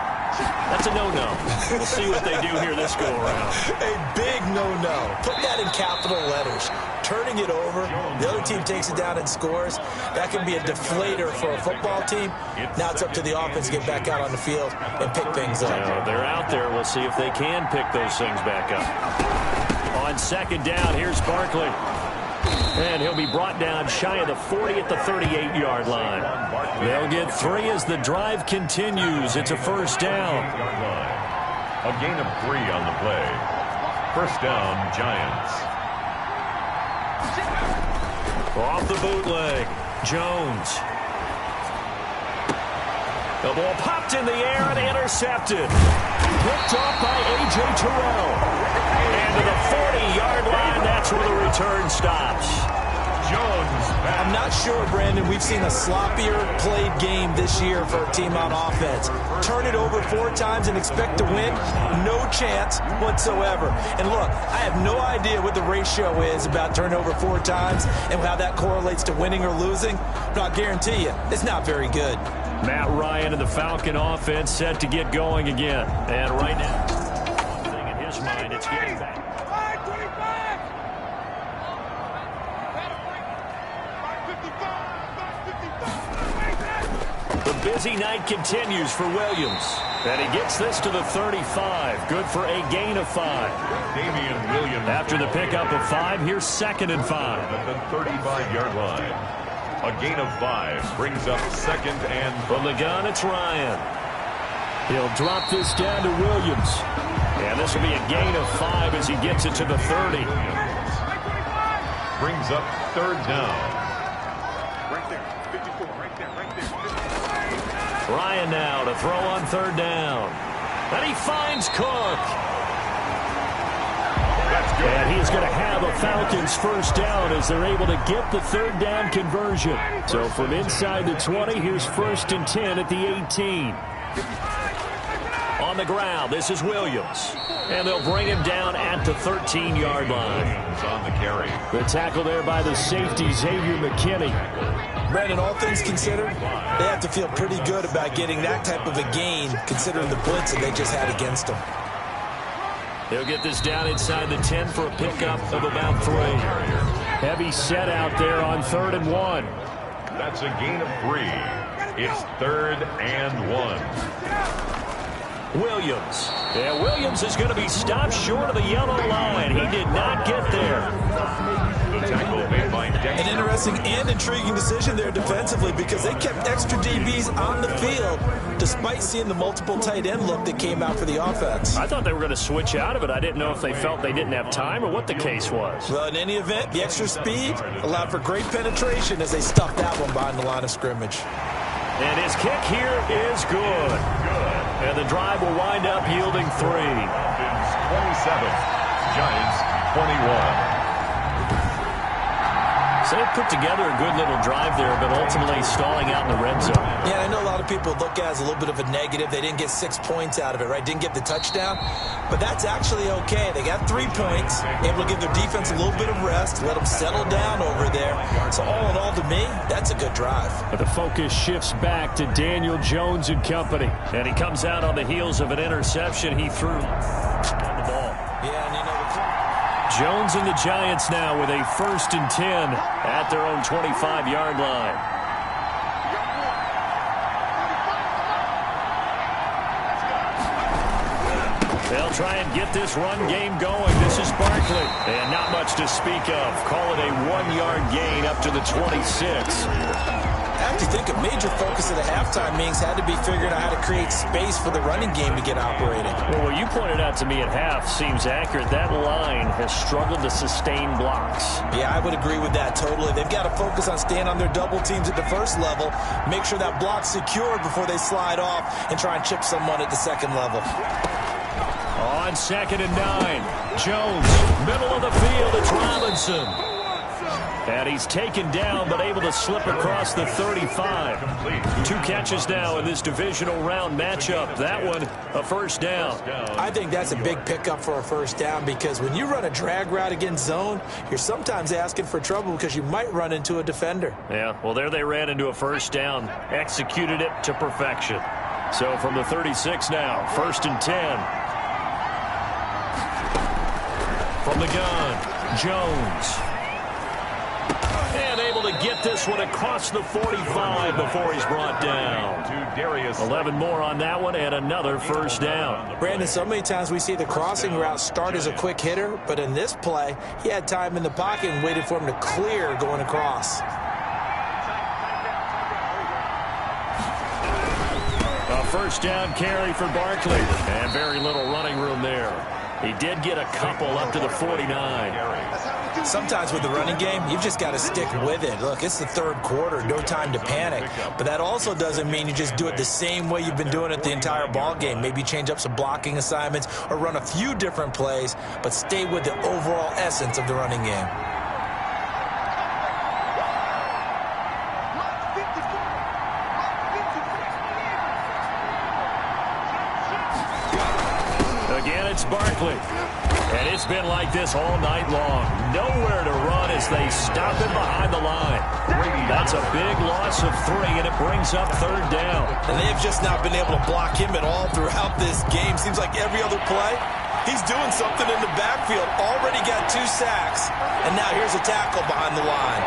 That's a no-no. We'll see what they do here this go-around. A big no-no. Put that in capital letters. Turning it over, the other team takes it down and scores. That can be a deflator for a football team. Now it's up to the offense to get back out on the field and pick things up. They're out there. We'll see if they can pick those things back up. On 2nd down, here's Barkley. And he'll be brought down shy of the 40 at the 38-yard line. They'll get 3 as the drive continues. It's a 1st down. A gain of 3 on the play. 1st down, Giants. Off the bootleg, Jones. The ball popped in the air and intercepted. Picked off by A.J. Terrell. And to the 40-yard line, that's where the return stops. Jones back. I'm not sure, Brandon, we've seen a sloppier played game this year for a team on offense. Turn it over 4 times and expect to win? No chance whatsoever. And look, I have no idea what the ratio is about turning over 4 times and how that correlates to winning or losing. But I'll guarantee you, it's not very good. Matt Ryan and the Falcon offense set to get going again. And right now, thing in his mind, it's getting back. The busy night continues for Williams. And he gets this to the 35. Good for a gain of 5. Damian Williams. After the pickup of 5, here's 2nd and 5. At the 35-yard line. A gain of 5 brings up 2nd and... From the gun, it's Ryan. He'll drop this down to Williams. And this will be a gain of 5 as he gets it to the 30. Brings up 3rd down. Ryan now to throw on 3rd down. And he finds Cook. That's And he's going to have a Falcons first down as they're able to get the third down conversion. So from inside the 20, here's 1st and 10 at the 18. On the ground, this is Williams. And they'll bring him down at the 13-yard line. On the carry. The tackle there by the safety, Xavier McKinney. Brandon, all things considered, they have to feel pretty good about getting that type of a gain, considering the blitz that they just had against them. They'll get this down inside the 10 for a pickup of about 3. Heavy set out there on 3rd and 1. That's a gain of 3. It's 3rd and 1. Williams. Yeah, Williams is going to be stopped short of the yellow line. He did not get there. The tackle made by An interesting and intriguing decision there defensively because they kept extra DBs on the field despite seeing the multiple tight end look that came out for the offense. I thought they were going to switch out of it. I didn't know if they felt they didn't have time or what the case was. Well, in any event, the extra speed allowed for great penetration as they stuffed that one behind the line of scrimmage. And his kick here is good. And the drive will wind up yielding 3. Falcons 27, Giants 21. So they put together a good little drive there, but ultimately stalling out in the red zone. Yeah, I know a lot of people look at it as a little bit of a negative. They didn't get 6 points out of it, right? Didn't get the touchdown. But that's actually okay. They got 3 points, able to give their defense a little bit of rest, let them settle down over there. So all in all, to me, that's a good drive. But the focus shifts back to Daniel Jones and company. And he comes out on the heels of an interception he threw on the ball. Yeah, and you know, Jones and the Giants now with a 1st and 10 at their own 25-yard line. They'll try and get this run game going. This is Barkley. And not much to speak of. Call it a 1-yard gain up to the 26. I have to think a major focus of the halftime meetings had to be figuring out how to create space for the running game to get operating. Well, what you pointed out to me at half seems accurate. That line has struggled to sustain blocks. Yeah, I would agree with that totally. They've got to focus on staying on their double teams at the first level, make sure that block's secured before they slide off and try and chip someone at the second level. On 2nd and 9, Jones, middle of the field, it's Robinson. And he's taken down, but able to slip across the 35. 2 catches now in this divisional round matchup. That one, a first down. I think that's a big pickup for a first down because when you run a drag route against zone, you're sometimes asking for trouble because you might run into a defender. Yeah, well, there they ran into a first down. Executed it to perfection. So from the 36 now, 1st and 10. From the gun, Jones. And able to get this one across the 45 before he's brought down. 11 more on that one and another first down. Brandon, so many times we see the crossing route start as a quick hitter, but in this play, he had time in the pocket and waited for him to clear going across. A first down carry for Barkley. And very little running room there. He did get a couple up to the 49. Sometimes with the running game, you've just got to stick with it. Look, it's the 3rd quarter, no time to panic. But that also doesn't mean you just do it the same way you've been doing it the entire ball game. Maybe change up some blocking assignments or run a few different plays, but stay with the overall essence of the running game. Again, it's Barkley. And it's been like this all night long. Nowhere to run as they stop him behind the line. That's a big loss of 3, and it brings up 3rd down. And they've just not been able to block him at all throughout this game. Seems like every other play, he's doing something in the backfield. Already got 2 sacks, and now here's a tackle behind the line.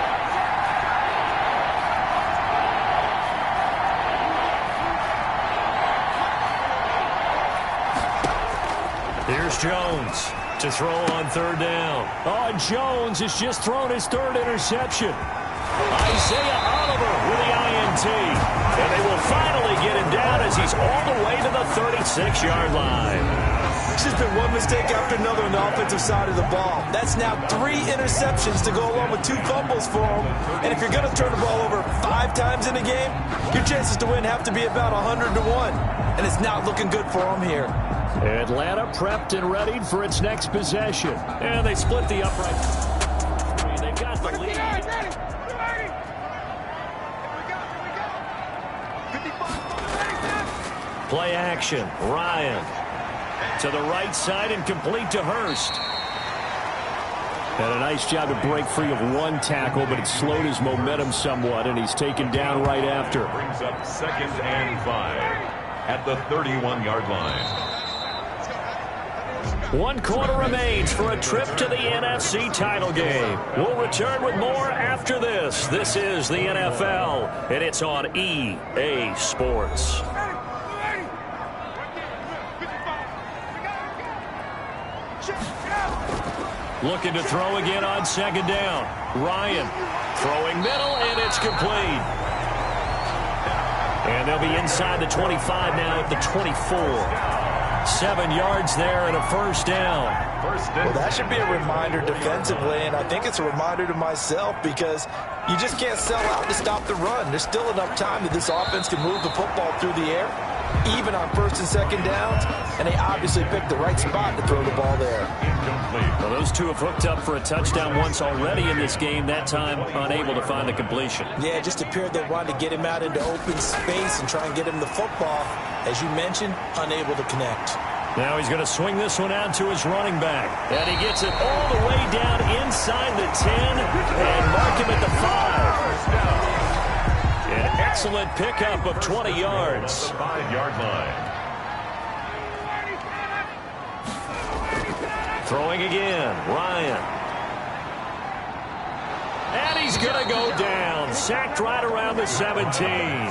Here's Jones to throw on 3rd down. Oh, Jones has just thrown his 3rd interception. Isaiah Oliver with the INT. And they will finally get him down as he's all the way to the 36-yard line. It's just been one mistake after another on the offensive side of the ball. That's now 3 interceptions to go along with 2 fumbles for him. And if you're going to turn the ball over 5 times in a game, your chances to win have to be about 100 to 1. And it's not looking good for him here. Atlanta prepped and ready for its next possession. And they split the upright. They've got the lead. Play action. Ryan to the right side and complete to Hurst. Had a nice job to break free of one tackle, but it slowed his momentum somewhat, and he's taken down right after. Brings up 2nd and 5 at the 31-yard line. 1 quarter remains for a trip to the NFC title game. We'll return with more after this. This is the NFL, and it's on EA Sports. Looking to throw again on 2nd down. Ryan throwing middle, and it's complete. And they'll be inside the 25 now at the 24. 7 yards there and a 1st down. Well, that should be a reminder defensively, and I think it's a reminder to myself because you just can't sell out to stop the run. There's still enough time that this offense can move the football through the air, even on 1st and 2nd downs, and they obviously picked the right spot to throw the ball there. Well, those two have hooked up for a touchdown once already in this game, that time unable to find the completion. Yeah, it just appeared they wanted to get him out into open space and try and get him the football. As you mentioned, unable to connect. Now he's going to swing this one out to his running back. And he gets it all the way down inside the 10 and mark him at the 5. An excellent pickup of 20 yards. 5-yard line. Throwing again, Ryan. And he's going to go down. Sacked right around the 17.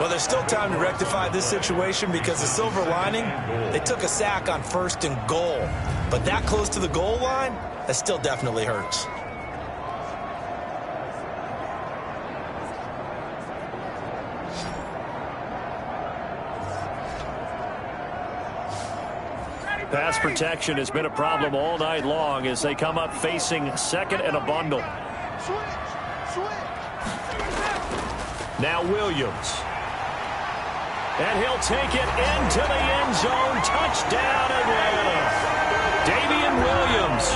Well, there's still time to rectify this situation because the silver lining, they took a sack on 1st and goal. But that close to the goal line, that still definitely hurts. Pass protection has been a problem all night long as they come up facing 2nd and a bundle. Now Williams. And he'll take it into the end zone. Touchdown, Atlanta. Damian Williams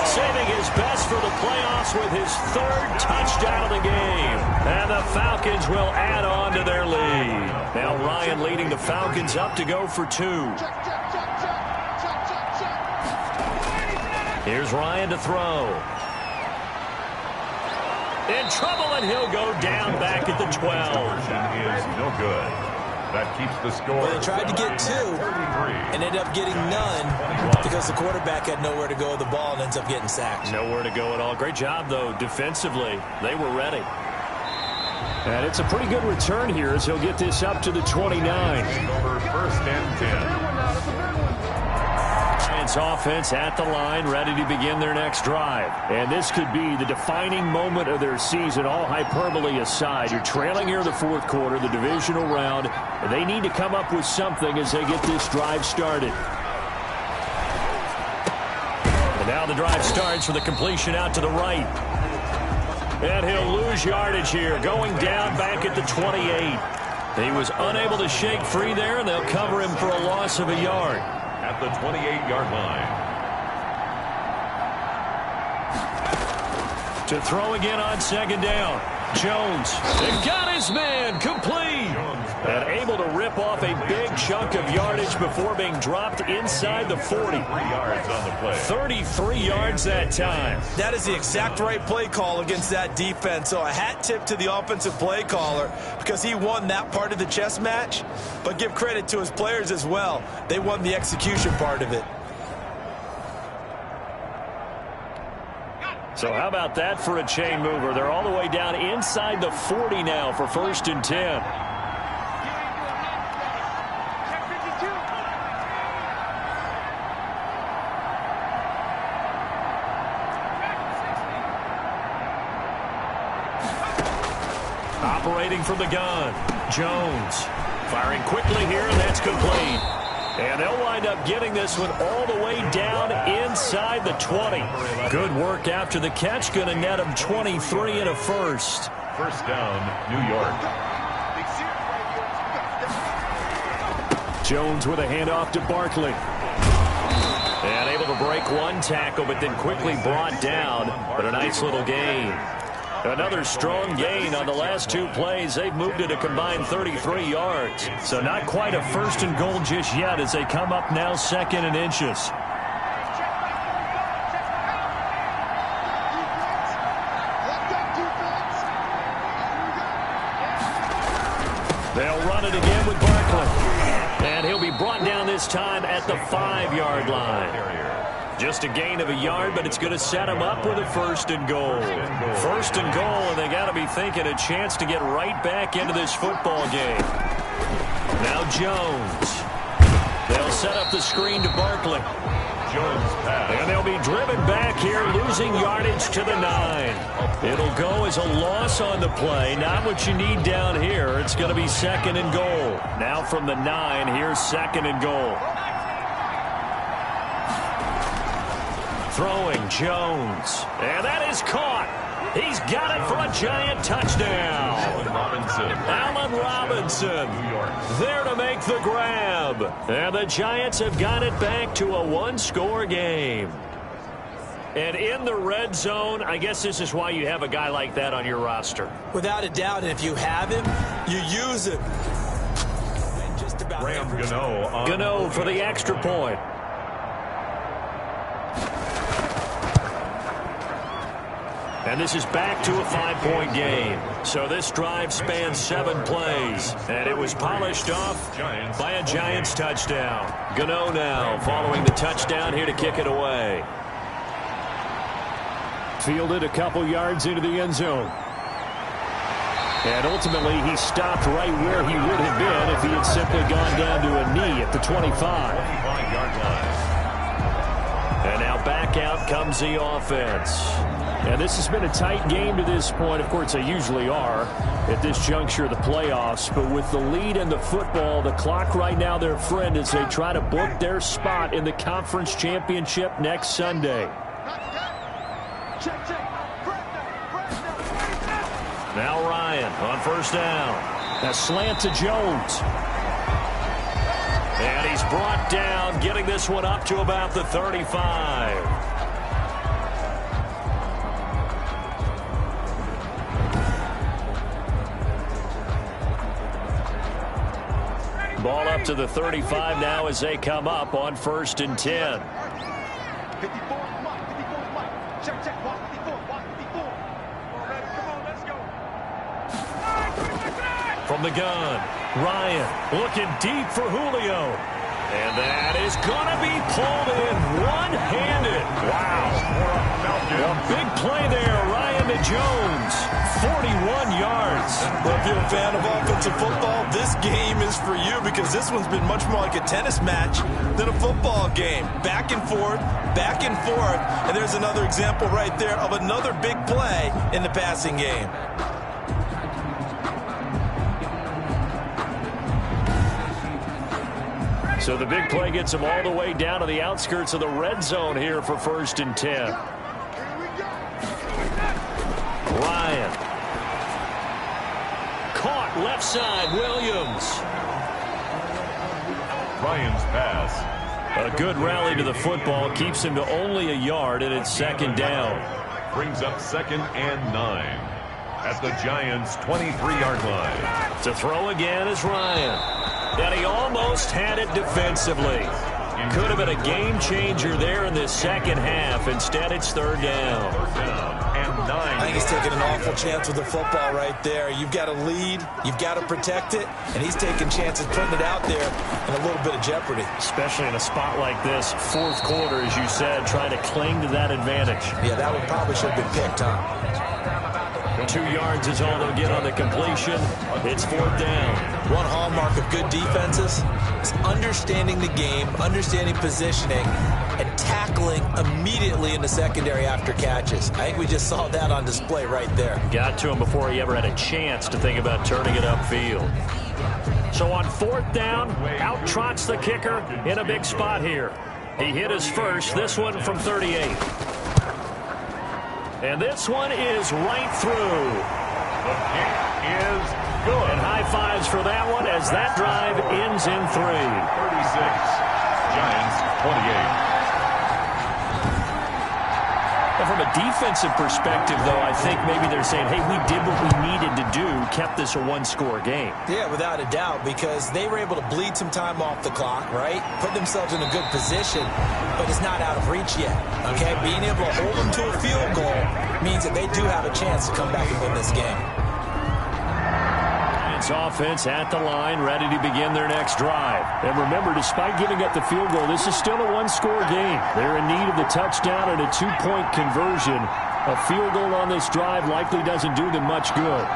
saving his best for the playoffs with his 3rd touchdown of the game. And the Falcons will add on to their lead. Now Ryan leading the Falcons up to go for 2. Here's Ryan to throw. In trouble, and he'll go down back at the 12. Is no good. That keeps the score. Well, they tried to get 2 and ended up getting none because the quarterback had nowhere to go with the ball and ends up getting sacked. Nowhere to go at all. Great job, though, defensively. They were ready. And it's a pretty good return here as he'll get this up to the 29. Over 1st and 10. Giants offense at the line, ready to begin their next drive. And this could be the defining moment of their season, all hyperbole aside. You're trailing here in the 4th quarter, the divisional round, and they need to come up with something as they get this drive started. And now the drive starts with a completion out to the right. And he'll lose yardage here, going down back at the 28. He was unable to shake free there, and they'll cover him for a loss of a yard. At the 28-yard line. To throw again on 2nd down. Jones. And got his man complete. And able to rip off a big chunk of yardage before being dropped inside the 40. 3 yards on the play. 33 yards that time. That is the exact right play call against that defense. So a hat tip to the offensive play caller because he won that part of the chess match. But give credit to his players as well. They won the execution part of it. So how about that for a chain mover? They're all the way down inside the 40 now for 1st and 10. Operating from the gun, Jones. Firing quickly here, and that's complete. And they'll wind up getting this one all the way down inside the 20. Good work after the catch. Going to net them 23 and a 1st. 1st down, New York. Jones with a handoff to Barkley. And able to break one tackle, but then quickly brought down. But a nice little gain. Another strong gain on the last 2 plays. They've moved it a combined 33 yards. So not quite a first and goal just yet as they come up now 2nd and inches. They'll run it again with Barkley. And he'll be brought down this time at the 5-yard line. Just a gain of a yard, but it's going to set him up with a 1st and goal. 1st and goal, and they got to be thinking a chance to get right back into this football game. Now Jones. They'll set up the screen to Barkley. And they'll be driven back here, losing yardage to the 9. It'll go as a loss on the play. Not what you need down here. It's going to be 2nd and goal. Now from the 9, here's 2nd and goal. Throwing Jones. And that is caught. He's got it for a Giant touchdown. Allen Robinson there to make the grab. And the Giants have got it back to a 1-score game. And in the red zone, I guess this is why you have a guy like that on your roster. Without a doubt, and if you have him, you use him. Gano for the extra point. And this is back to a 5-point game. So this drive spans 7 plays. And it was polished off by a Giants touchdown. Gano now following the touchdown here to kick it away. Fielded a couple yards into the end zone. And ultimately he stopped right where he would have been if he had simply gone down to a knee at the 25. And now back out comes the offense. And this has been a tight game to this point. Of course, they usually are at this juncture of the playoffs. But with the lead in the football, the clock right now their friend as they try to book their spot in the conference championship next Sunday. Now Ryan on 1st down. A slant to Jones. And he's brought down, getting this one up to about the 35. Ball up to the 35 now as they come up on 1st and 10. From the gun, Ryan looking deep for Julio. And that is going to be pulled in one-handed. Wow. A big play there, Ryan to Jones. 41 yards. Well, if you're a fan of offensive football, this game is for you because this one's been much more like a tennis match than a football game. Back and forth, and there's another example right there of another big play in the passing game. So the big play gets him all the way down to the outskirts of the red zone here for 1st and 10. Ryan. Caught left side, Williams. Ryan's pass. A good rally to the football keeps him to only a yard, and it's 2nd down. Brings up 2nd and 9 at the Giants' 23-yard line. To throw again is Ryan. And he almost had it defensively. Could have been a game changer there in this second half. Instead, it's 3rd down. 3rd down and 9. I think he's taking an awful chance with the football right there. You've got to lead, you've got to protect it, and he's taking chances putting it out there in a little bit of jeopardy. Especially in a spot like this, 4th quarter, as you said, trying to cling to that advantage. Yeah, that one probably should have been picked, huh? 2 yards is all they'll get on the completion. It's 4th down. One hallmark of good defenses is understanding the game, understanding positioning, and tackling immediately in the secondary after catches. I think we just saw that on display right there. Got to him before he ever had a chance to think about turning it upfield. So on 4th down, out trots the kicker in a big spot here. He hit his first, this one from 38. And this one is right through. The kick is good. And high fives for that one as that drive ends in 3. 36, Giants 28. And from a defensive perspective, though, I think maybe they're saying, hey, we did what we needed to do, kept this a one-score game. Yeah, without a doubt, because they were able to bleed some time off the clock, right? Put themselves in a good position, but it's not out of reach yet, okay? Being able to hold them to a field goal means that they do have a chance to come back and win this game. Offense at the line, ready to begin their next drive. And remember, despite giving up the field goal, this is still a one-score game. They're in need of the touchdown and a two-point conversion. A field goal on this drive likely doesn't do them much good.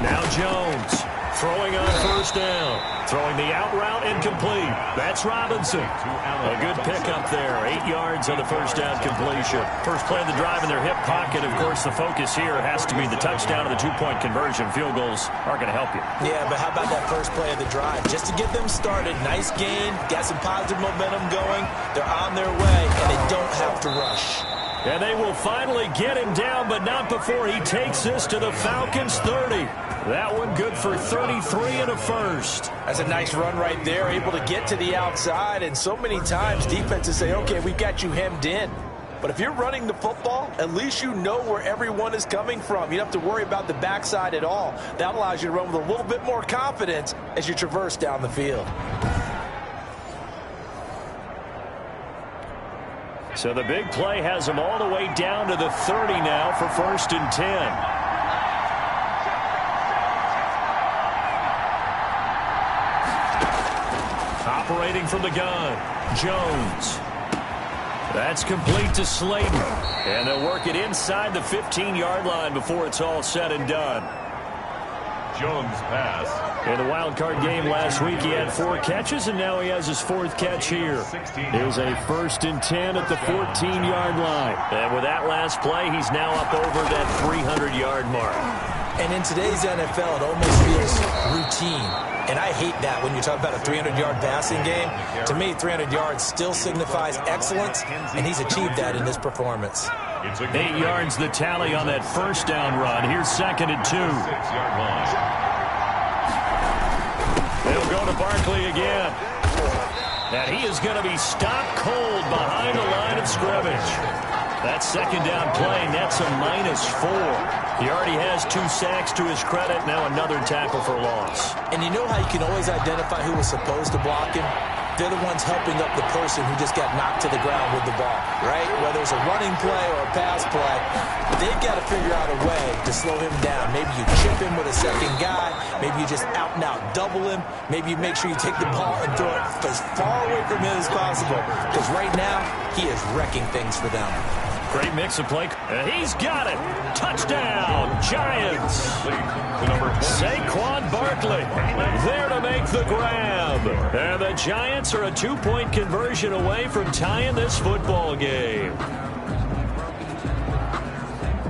Now Jones throwing on first down. Throwing the out route incomplete. That's Robinson. A good pickup there. 8 yards on the first down completion. First play of the drive in their hip pocket. Of course, the focus here has to be the touchdown and the two-point conversion. Field goals aren't going to help you. Yeah, but how about that first play of the drive? Just to get them started. Nice gain. Got some positive momentum going. They're on their way, and they don't have to rush. And they will finally get him down, but not before he takes this to the Falcons' 30. That one good for 33 and a first. That's a nice run right there, able to get to the outside. And so many times defenses say, okay, we've got you hemmed in. But if you're running the football, at least you know where everyone is coming from. You don't have to worry about the backside at all. That allows you to run with a little bit more confidence as you traverse down the field. So the big play has them all the way down to the 30 now for 1st and 10. Operating from the gun, Jones. That's complete to Slayton. And they'll work it inside the 15-yard line before it's all said and done. Jones pass. In the wild card game last week, he had 4 catches, and now he has his 4th catch here. Here's a 1st and 10 at the 14-yard line. And with that last play, he's now up over that 300-yard mark. And in today's NFL, it almost feels routine. And I hate that when you talk about a 300-yard passing game. To me, 300 yards still signifies excellence, and he's achieved that in this performance. 8 yards the tally on that first down run. Here's 2nd and 2. 6-yard line. They'll go to Barkley again. And he is going to be stopped cold behind the line of scrimmage. That second down play, that's a -4. He already has 2 sacks to his credit. Now another tackle for loss. And you know how you can always identify who was supposed to block him? They're the ones helping up the person who just got knocked to the ground with the ball, right? Whether it's a running play or a pass play, they've got to figure out a way to slow him down. Maybe you chip him with a second guy. Maybe you just out and out double him. Maybe you make sure you take the ball and throw it as far away from him as possible. Because right now, he is wrecking things for them. Great mix of play. And he's got it. Touchdown, Giants. Saquon Barkley there to make the grab. And the Giants are a 2-point conversion away from tying this football game.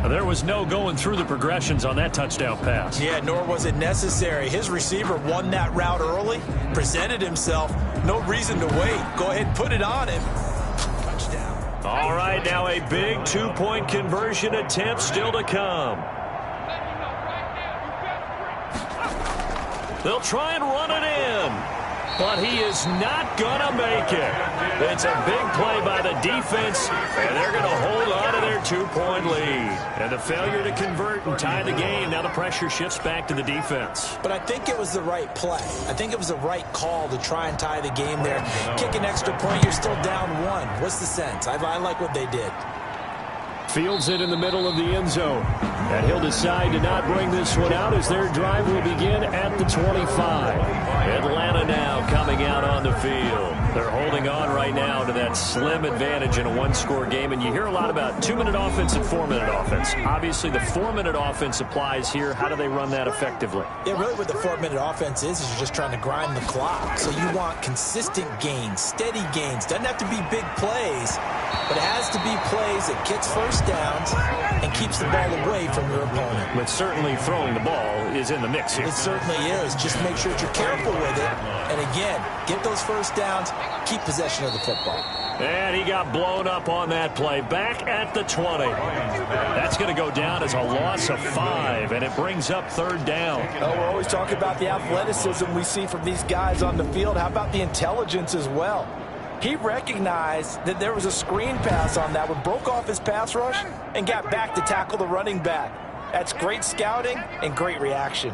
There was no going through the progressions on that touchdown pass. Yeah, nor was it necessary. His receiver won that route early, presented himself. No reason to wait. Go ahead and put it on him. Touchdown. All right, now a big 2-point conversion attempt still to come. They'll try and run it in, but he is not going to make it. It's a big play by the defense, and they're going to hold on to their 2-point lead. And the failure to convert and tie the game, now the pressure shifts back to the defense. But I think it was the right play. I think it was the right call to try and tie the game there. Kick an extra point, you're still down 1. What's the sense? I like what they did. Fields it in the middle of the end zone. And he'll decide to not bring this one out as their drive will begin at the 25. Atlanta now coming out on the field. They're holding on right now to that slim advantage in a one-score game. And you hear a lot about 2-minute offense and 4-minute offense. Obviously, the 4-minute offense applies here. How do they run that effectively? Yeah, really what the 4-minute offense is you're just trying to grind the clock. So you want consistent gains, steady gains. Doesn't have to be big plays, but it has to be plays that gets first downs and keeps the ball away from your opponent. But certainly throwing the ball is in the mix here. It certainly is. Just make sure that you're careful with it. And again, get those first downs, keep possession of the football. And he got blown up on that play. Back at the 20. That's that's going to go down as a loss of 5, and it brings up 3rd down. Oh, we're always talking about the athleticism we see from these guys on the field. How about the intelligence as well? He recognized that there was a screen pass on that one, broke off his pass rush, and got back to tackle the running back. That's great scouting and great reaction.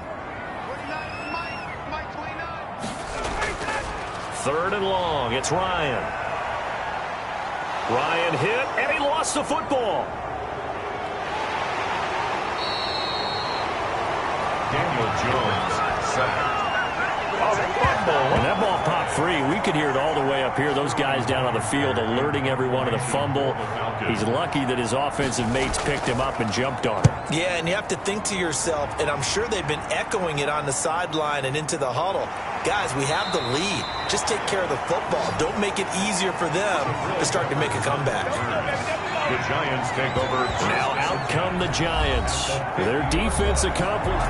3rd and long. It's Ryan. Ryan hit, and he lost the football. Daniel Jones sacked. And that ball popped free. We could hear it all the way up here. Those guys down on the field alerting everyone of the fumble. He's lucky that his offensive mates picked him up and jumped on it. Yeah, and you have to think to yourself, and I'm sure they've been echoing it on the sideline and into the huddle. Guys, we have the lead. Just take care of the football. Don't make it easier for them to start to make a comeback. The Giants take over. Now out come the Giants. Their defense accomplished.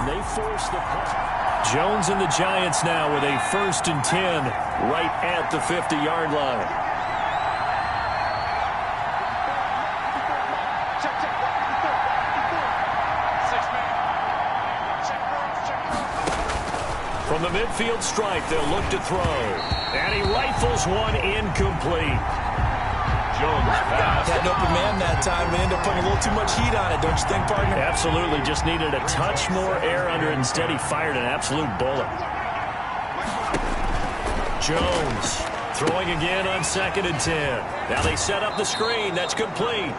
They force the punt. Jones and the Giants now with a 1st and 10 right at the 50-yard line. From the midfield stripe, they'll look to throw. And he rifles one incomplete. Jones pass. Had an open man that time. They ended up putting a little too much heat on it, don't you think, partner? Absolutely. Just needed a touch more air under it. Instead, he fired an absolute bullet. Jones throwing again on 2nd and 10. Now they set up the screen. That's complete.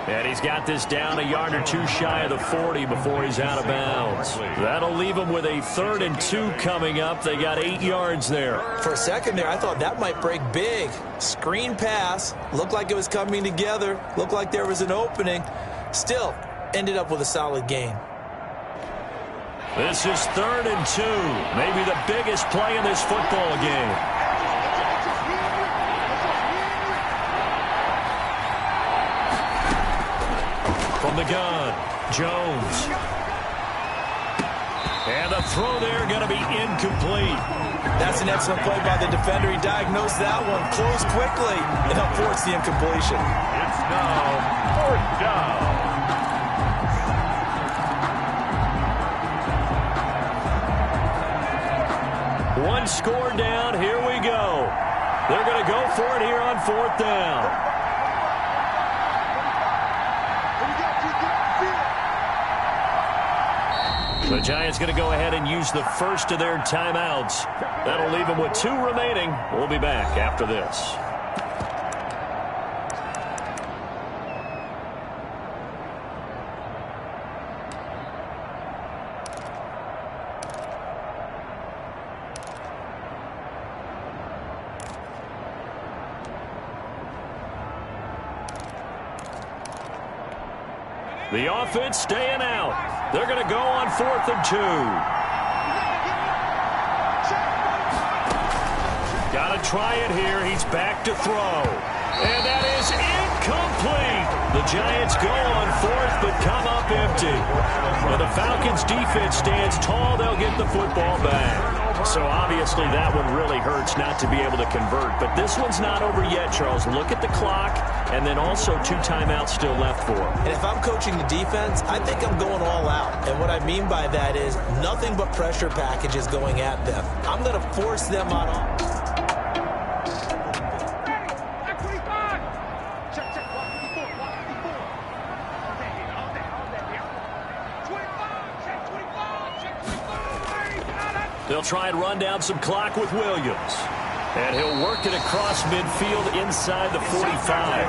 And he's got this down a yard or two shy of the 40 before he's out of bounds. That'll leave him with a 3rd and 2 coming up. They got 8 yards there. For a second there, I thought that might break big. Screen pass. Looked like it was coming together. Looked like there was an opening. Still, ended up with a solid gain. This is 3rd and 2. Maybe the biggest play in this football game. From the gun, Jones. And the throw there going to be incomplete. That's an excellent play by the defender. He diagnosed that one, closed quickly, and helped force the incompletion. It's now 4th down. One score down. Here we go. They're going to go for it here on 4th down. The Giants going to go ahead and use the first of their timeouts. That'll leave them with 2 remaining. We'll be back after this. The offense staying out. They're going to go on 4th and 2. Got to try it here. He's back to throw. And that is incomplete. The Giants go on 4th but come up empty. When the Falcons defense stands tall, they'll get the football back. So obviously that one really hurts not to be able to convert. But this one's not over yet, Charles. Look at the clock, and then also 2 timeouts still left for him. And if I'm coaching the defense, I think I'm going all out. And what I mean by that is nothing but pressure packages going at them. I'm going to force them on off. They'll try and run down some clock with Williams. And he'll work it across midfield inside the 45.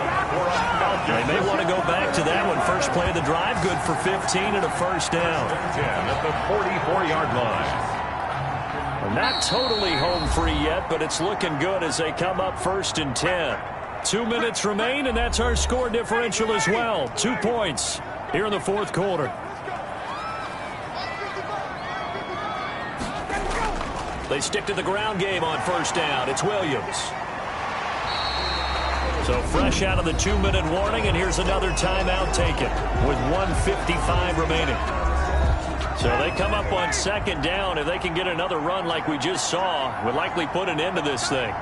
They may want to go back to that one. First play of the drive, good for 15 and a 1st down. 10 at the 44-yard line. Not totally home free yet, but it's looking good as they come up 1st and 10. 2 minutes remain, and that's our score differential as well. 2 points here in the 4th quarter. They stick to the ground game on 1st down. It's Williams. So fresh out of the 2-minute warning, and here's another timeout taken with 1:55 remaining. So they come up on 2nd down. If they can get another run like we just saw, would likely put an end to this thing.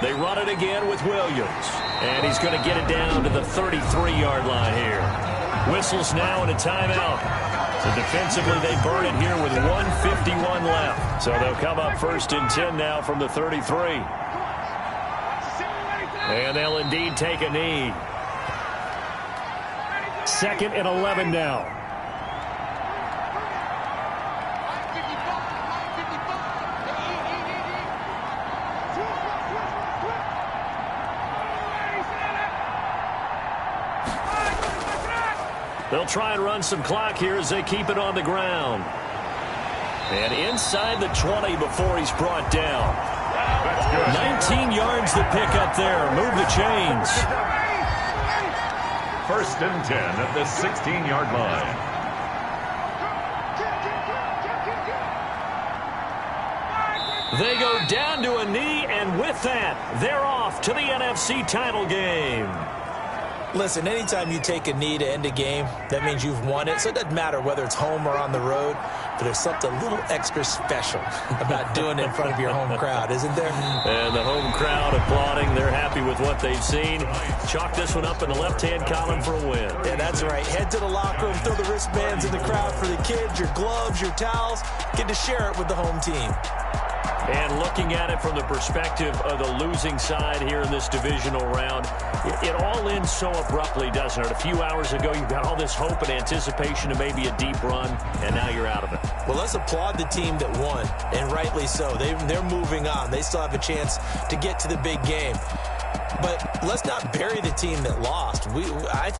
They run it again with Williams. And he's going to get it down to the 33-yard line here. Whistles now and a timeout. So defensively, they burn it here with 1:51 left. So they'll come up 1st and 10 now from the 33. And they'll indeed take a knee. 2nd and 11 now. They'll try and run some clock here as they keep it on the ground. And inside the 20 before he's brought down. 19 yards to pick up there. Move the chains. 1st and 10 at the 16-yard line. They go down to a knee, and with that, they're off to the NFC title game. Listen, anytime you take a knee to end a game, that means you've won it. So it doesn't matter whether it's home or on the road, but there's something a little extra special about doing it in front of your home crowd, isn't there? And the home crowd applauding. They're happy with what they've seen. Chalk this one up in the left-hand column for a win. Yeah, that's right. Head to the locker room, throw the wristbands in the crowd for the kids, your gloves, your towels. Get to share it with the home team. And looking at it from the perspective of the losing side here in this divisional round, it all ends so abruptly, doesn't it? A few hours ago, you've got all this hope and anticipation of maybe a deep run, and now you're out of it. Well, let's applaud the team that won, and rightly so. They're moving on. They still have a chance to get to the big game. But let's not bury the team that lost. I